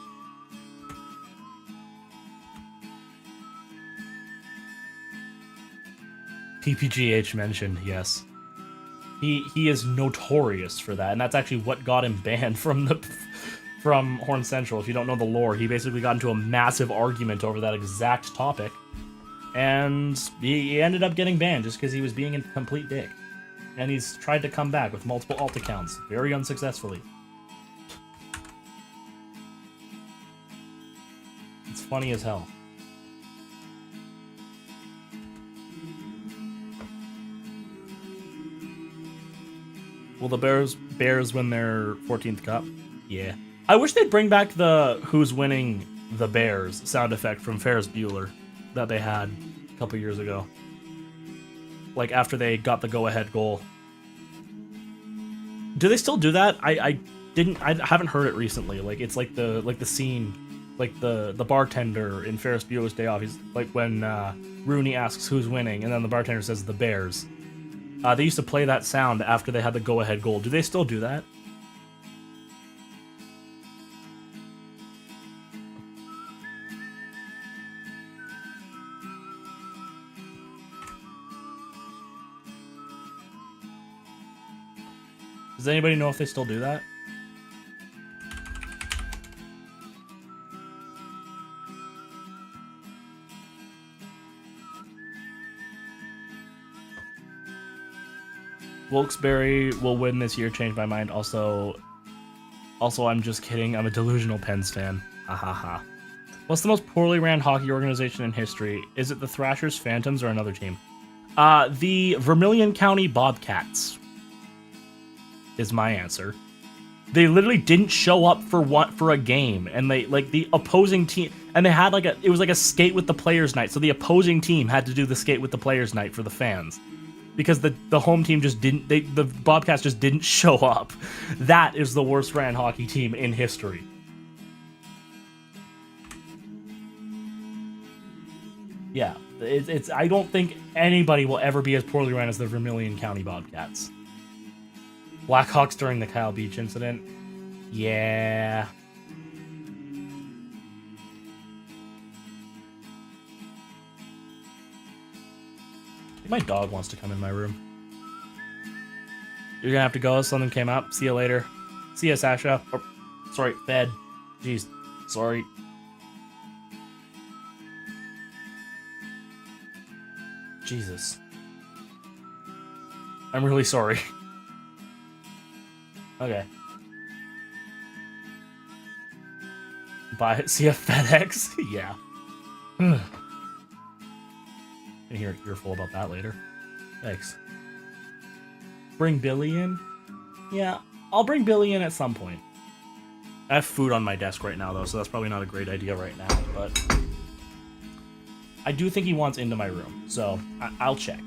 PPGH mentioned, yes. He is notorious for that, and that's actually what got him banned from Horn Central. If you don't know the lore, he basically got into a massive argument over that exact topic, and he ended up getting banned just because he was being a complete dick. And he's tried to come back with multiple alt accounts, very unsuccessfully. It's funny as hell. Will the Bears win their 14th cup? Yeah. I wish they'd bring back the "Who's winning the Bears" sound effect from Ferris Bueller that they had a couple years ago. Like after they got the go-ahead goal. Do they still do that? I haven't heard it recently. Like it's like the scene, like the bartender in Ferris Bueller's Day Off. He's like when Rooney asks who's winning, and then the bartender says the Bears. They used to play that sound after they had the go-ahead goal. Do they still do that? Does anybody know if they still do that? Wilkes-Barre will win this year. Changed my mind. Also, I'm just kidding. I'm a delusional Pens fan. Ha ha ha. What's the most poorly ran hockey organization in history? Is it the Thrashers, Phantoms, or another team? The Vermilion County Bobcats is my answer. They literally didn't show up for a game, and they the opposing team, and they had it was like a skate with the players night. So the opposing team had to do the skate with the players night for the fans. Because the home team just didn't, the Bobcats just didn't show up. That is the worst ran hockey team in history. Yeah, it's I don't think anybody will ever be as poorly ran as the Vermilion County Bobcats. Blackhawks during the Kyle Beach incident. Yeah. My dog wants to come in my room. You're gonna have to go. Something came up. See you later. See ya, Sasha. Or, sorry, Fed. Jeez. Sorry. Jesus. I'm really sorry. Okay. Bye. See ya, FedEx. Yeah. Gonna hear an earful about that later. Thanks. Bring Billy in? Yeah, I'll bring Billy in at some point. I have food on my desk right now, though, so that's probably not a great idea right now, but I do think he wants into my room, so I'll check.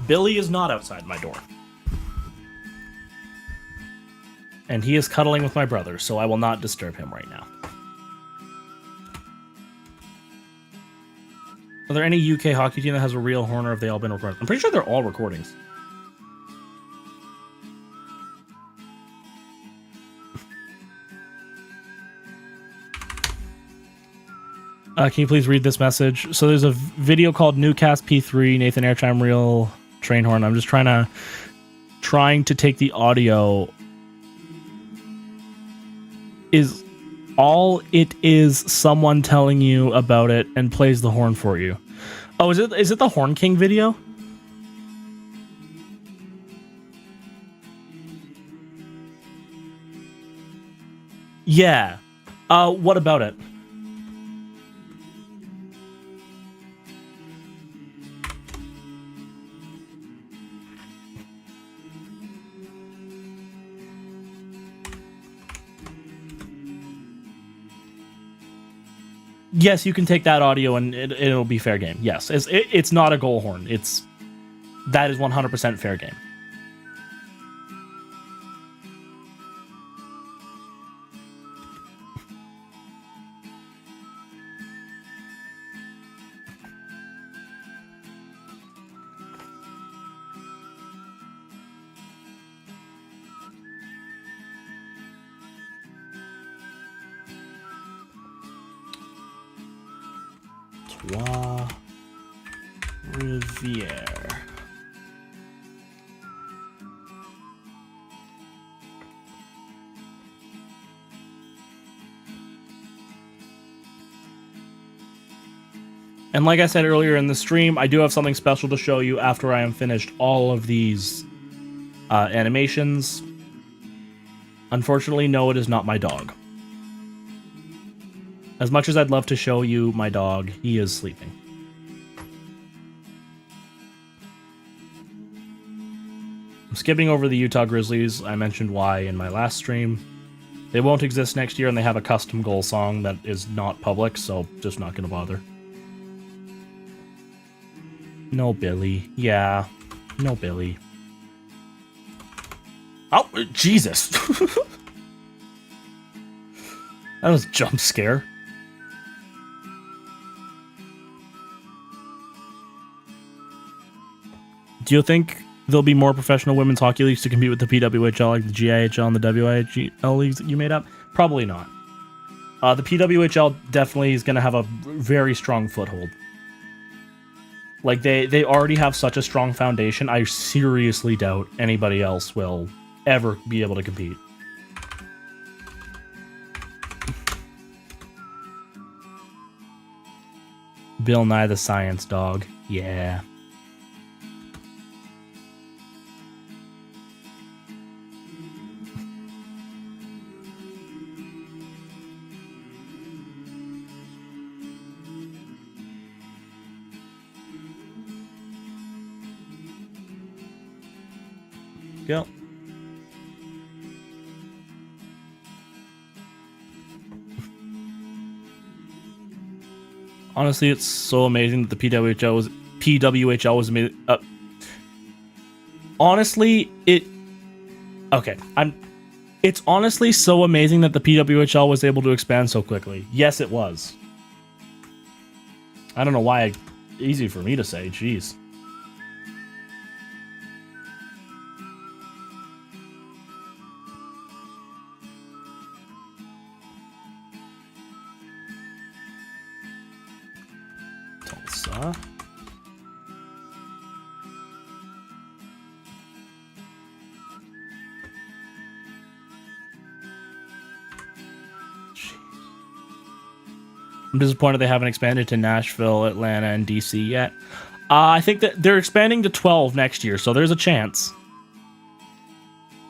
Billy is not outside my door. And he is cuddling with my brother, so I will not disturb him right now. Are there any UK hockey team that has a real horn, or have they all been recorded? I'm pretty sure they're all recordings. Can you please read this message? So there's a video called Newcast P3, Nathan Airtime Real Train Horn. I'm just trying to take the audio. Is all it is someone telling you about it and plays the horn for you. Oh, is it the Horn King video? Yeah. What about it? Yes, you can take that audio and it'll be fair game. Yes, it's not a goal horn. That is 100% fair game. Trois Rivière. And like I said earlier in the stream, I do have something special to show you after I am finished all of these animations. Unfortunately, no, it is not my dog. As much as I'd love to show you my dog, he is sleeping. I'm skipping over the Utah Grizzlies. I mentioned why in my last stream. They won't exist next year, and they have a custom goal song that is not public, so just not gonna bother. No Billy. Yeah. No Billy. Oh, Jesus. That was a jump scare. Do you think there'll be more professional women's hockey leagues to compete with the PWHL, like the GIHL and the WIHL leagues that you made up? Probably not. The PWHL definitely is going to have a very strong foothold. Like, they already have such a strong foundation, I seriously doubt anybody else will ever be able to compete. Bill Nye the Science Dog. Yeah. Go. Honestly, it's so amazing that the PWHL was made. Honestly, it's honestly so amazing that the PWHL was able to expand so quickly. Yes, it was. I don't know why. Easy for me to say. Jeez. Tulsa. I'm disappointed they haven't expanded to Nashville, Atlanta, and DC yet. I think that they're expanding to 12 next year, so there's a chance.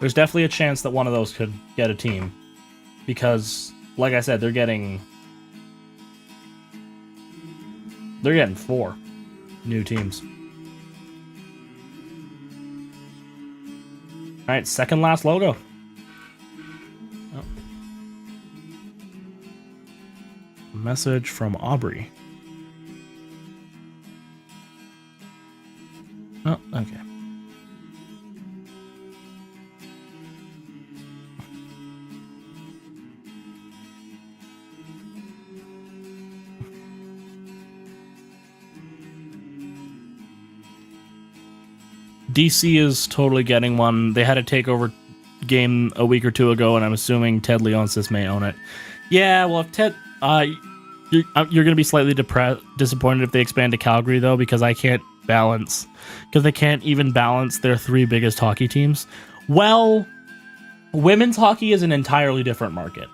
There's definitely a chance that one of those could get a team. Because, like I said, they're getting 4 new teams. Alright, second last logo. Message from Aubrey. Oh, okay. DC is totally getting one. They had a takeover game a week or two ago, and I'm assuming Ted Leonsis may own it. Yeah, well, if Ted, you're going to be slightly disappointed if they expand to Calgary, though, because they can't even balance their 3 biggest hockey teams. Well, women's hockey is an entirely different market,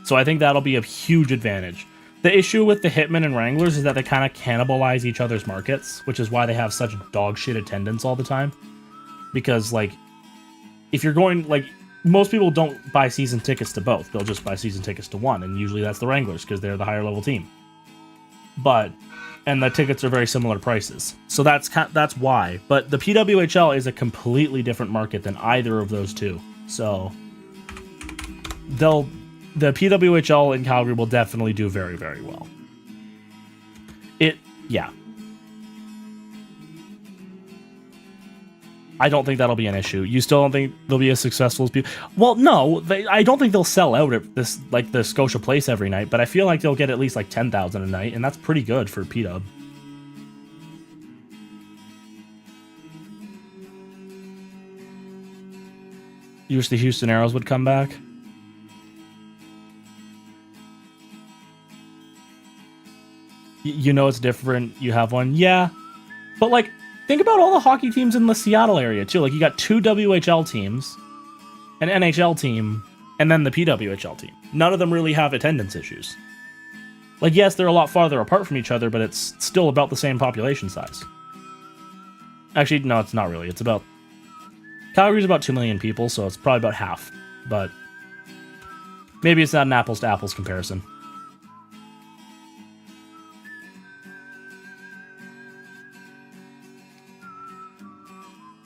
so I think that'll be a huge advantage. The issue with the Hitmen and Wranglers is that they kind of cannibalize each other's markets, which is why they have such dog shit attendance all the time. Because, like, if you're going, like, most people don't buy season tickets to both. They'll just buy season tickets to one, and usually that's the Wranglers, because they're the higher level team. And the tickets are very similar prices. So that's why. But the PWHL is a completely different market than either of those two. So the PWHL in Calgary will definitely do very, very well. Yeah. I don't think that'll be an issue. You still don't think they'll be as successful as people? Well, no, I don't think they'll sell out at this, like, the Scotia Place every night, but I feel like they'll get at least like 10,000 a night, and that's pretty good for PW. You wish the Houston Aeros would come back? You know it's different. You have one. Yeah. But, like, think about all the hockey teams in the Seattle area, too. Like, you got 2 WHL teams, an NHL team, and then the PWHL team. None of them really have attendance issues. Like, yes, they're a lot farther apart from each other, but it's still about the same population size. Actually, no, it's not really. It's about... Calgary's about 2 million people, so it's probably about half. But maybe it's not an apples-to-apples comparison.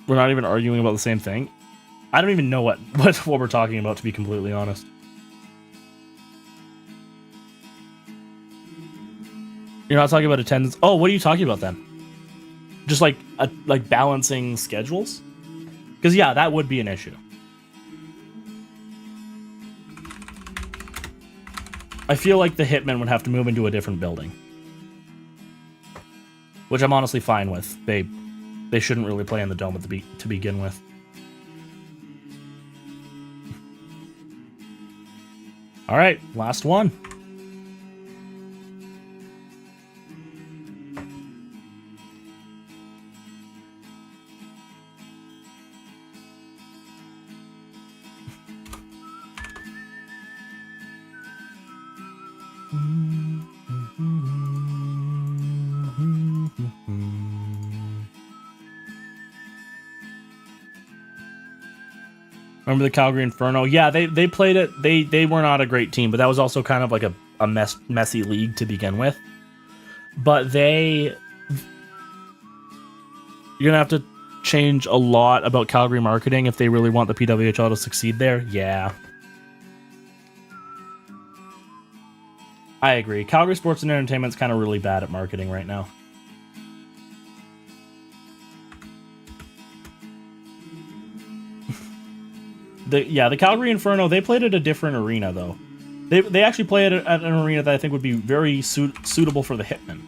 We're not even arguing about the same thing. I don't even know what we're talking about, to be completely honest. You're not talking about attendance. Oh, what are you talking about then? Just like balancing schedules? Because yeah, that would be an issue. I feel like the Hitmen would have to move into a different building, which I'm honestly fine with. They shouldn't really play in the Dome to begin with. All right, last one. Remember the Calgary Inferno? Yeah, they played it. They were not a great team, but that was also kind of like a messy league to begin with. But you're gonna have to change a lot about Calgary marketing if they really want the PWHL to succeed there. Yeah, I agree. Calgary Sports and Entertainment's kind of really bad at marketing right now. The Calgary Inferno, they played at a different arena, though. They actually played at an arena that I think would be very suitable for the Hitmen.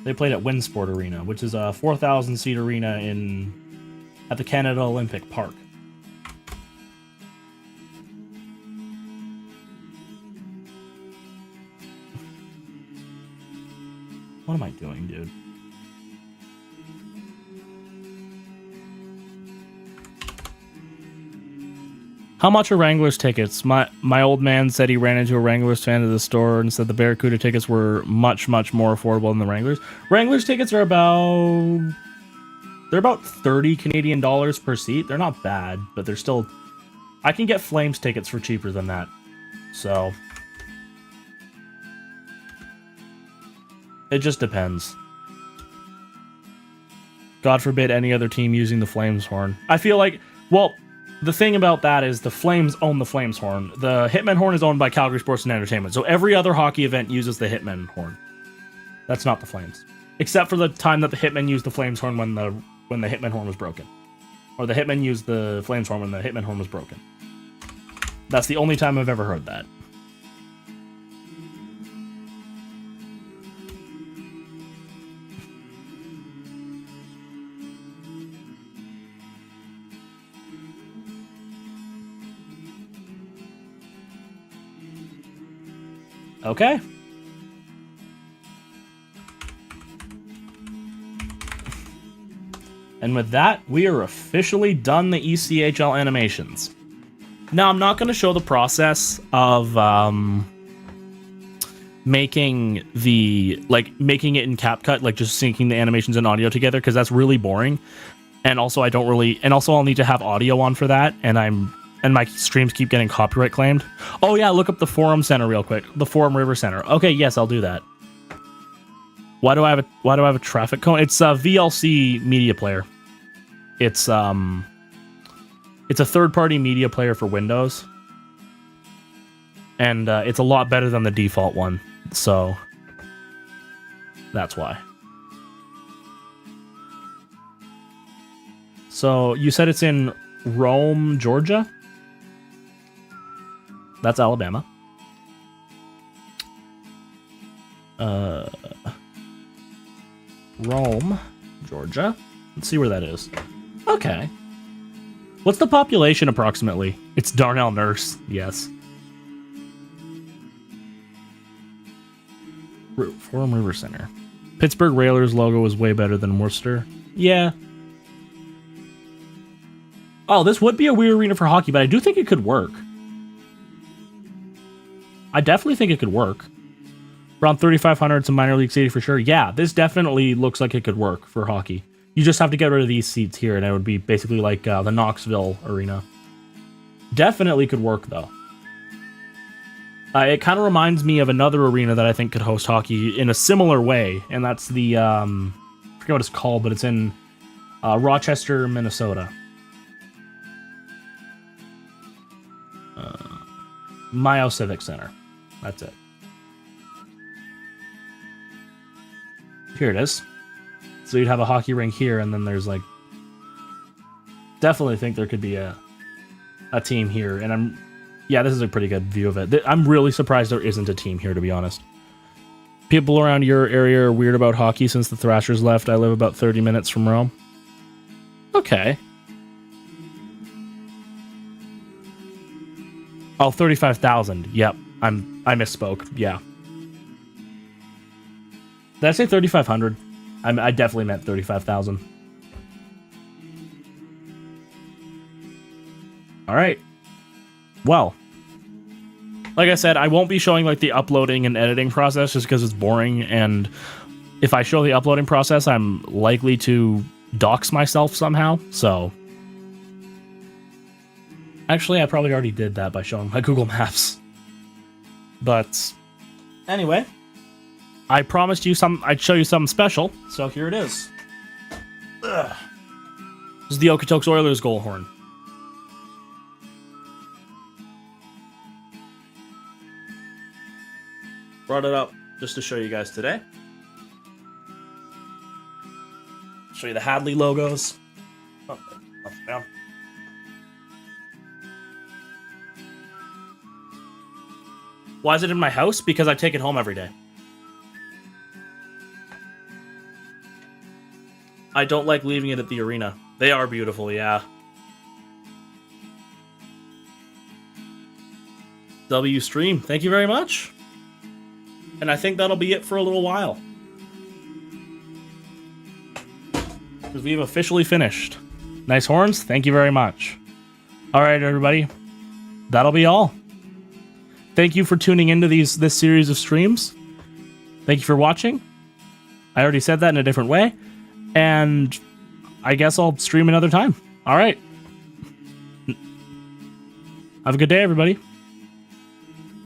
They played at Winsport Arena, which is a 4,000-seat arena at the Canada Olympic Park. What am I doing, dude? How much are Wranglers tickets? My old man said he ran into a Wranglers fan at the store and said the Barracuda tickets were much, much more affordable than the Wranglers. Wranglers tickets are about 30 Canadian dollars per seat. They're not bad, but they're still... I can get Flames tickets for cheaper than that. So... it just depends. God forbid any other team using the Flames horn. I feel like... well... the thing about that is the Flames own the Flames horn. The Hitmen horn is owned by Calgary Sports and Entertainment, so every other hockey event uses the Hitmen horn. That's not the Flames. Except for the time that the Hitman used the Flames horn when the Hitman horn was broken. Or the Hitman used the Flames horn when the Hitman horn was broken. That's the only time I've ever heard that. Okay. And with that, we are officially done the ECHL animations. Now, I'm not going to show the process of making it in CapCut, like just syncing the animations and audio together, because that's really boring. And also, I'll need to have audio on for that, and my streams keep getting copyright claimed. Oh yeah, look up the Forum Center real quick. The Forum River Center. Okay, yes, I'll do that. Why do I have a traffic cone? It's a VLC media player. It's a third-party media player for Windows. And it's a lot better than the default one. So that's why. So you said it's in Rome, Georgia? That's Alabama. Rome, Georgia. Let's see where that is. Okay. What's the population approximately? It's Darnell Nurse, yes. Forum River Center. Pittsburgh Railers logo is way better than Worcester. Yeah. Oh, this would be a weird arena for hockey, but I do think it could work. I definitely think it could work. Around 3,500, some minor league city for sure. Yeah, this definitely looks like it could work for hockey. You just have to get rid of these seats here, and it would be basically like the Knoxville arena. Definitely could work, though. It kind of reminds me of another arena that I think could host hockey in a similar way, and that's the, I forget what it's called, but it's in Rochester, Minnesota. Mayo Civic Center. That's it. Here it is. So you'd have a hockey rink here, and then there's like... Definitely think there could be a team here, and yeah, this is a pretty good view of it. I'm really surprised there isn't a team here, to be honest. People around your area are weird about hockey since the Thrashers left. I live about 30 minutes from Rome. Okay. Oh, 35,000. Yep. I misspoke. Yeah. Did I say 3,500? I definitely meant 35,000. All right. Well, like I said, I won't be showing like the uploading and editing process just because it's boring. And if I show the uploading process, I'm likely to dox myself somehow. So actually, I probably already did that by showing my Google Maps. But anyway, I promised you I'd show you something special. So here it is. Ugh. This is the Okotoks Oilers goal horn. Brought it up just to show you guys today. Show you the Hadley logos. Oh, up, down. Why is it in my house? Because I take it home every day. I don't like leaving it at the arena. They are beautiful, yeah. W Stream, thank you very much. And I think that'll be it for a little while. Because we've officially finished. Nice horns, thank you very much. Alright, everybody. That'll be all. Thank you for tuning into this series of streams. Thank you for watching. I already said that in a different way. And I guess I'll stream another time. Alright. Have a good day, everybody.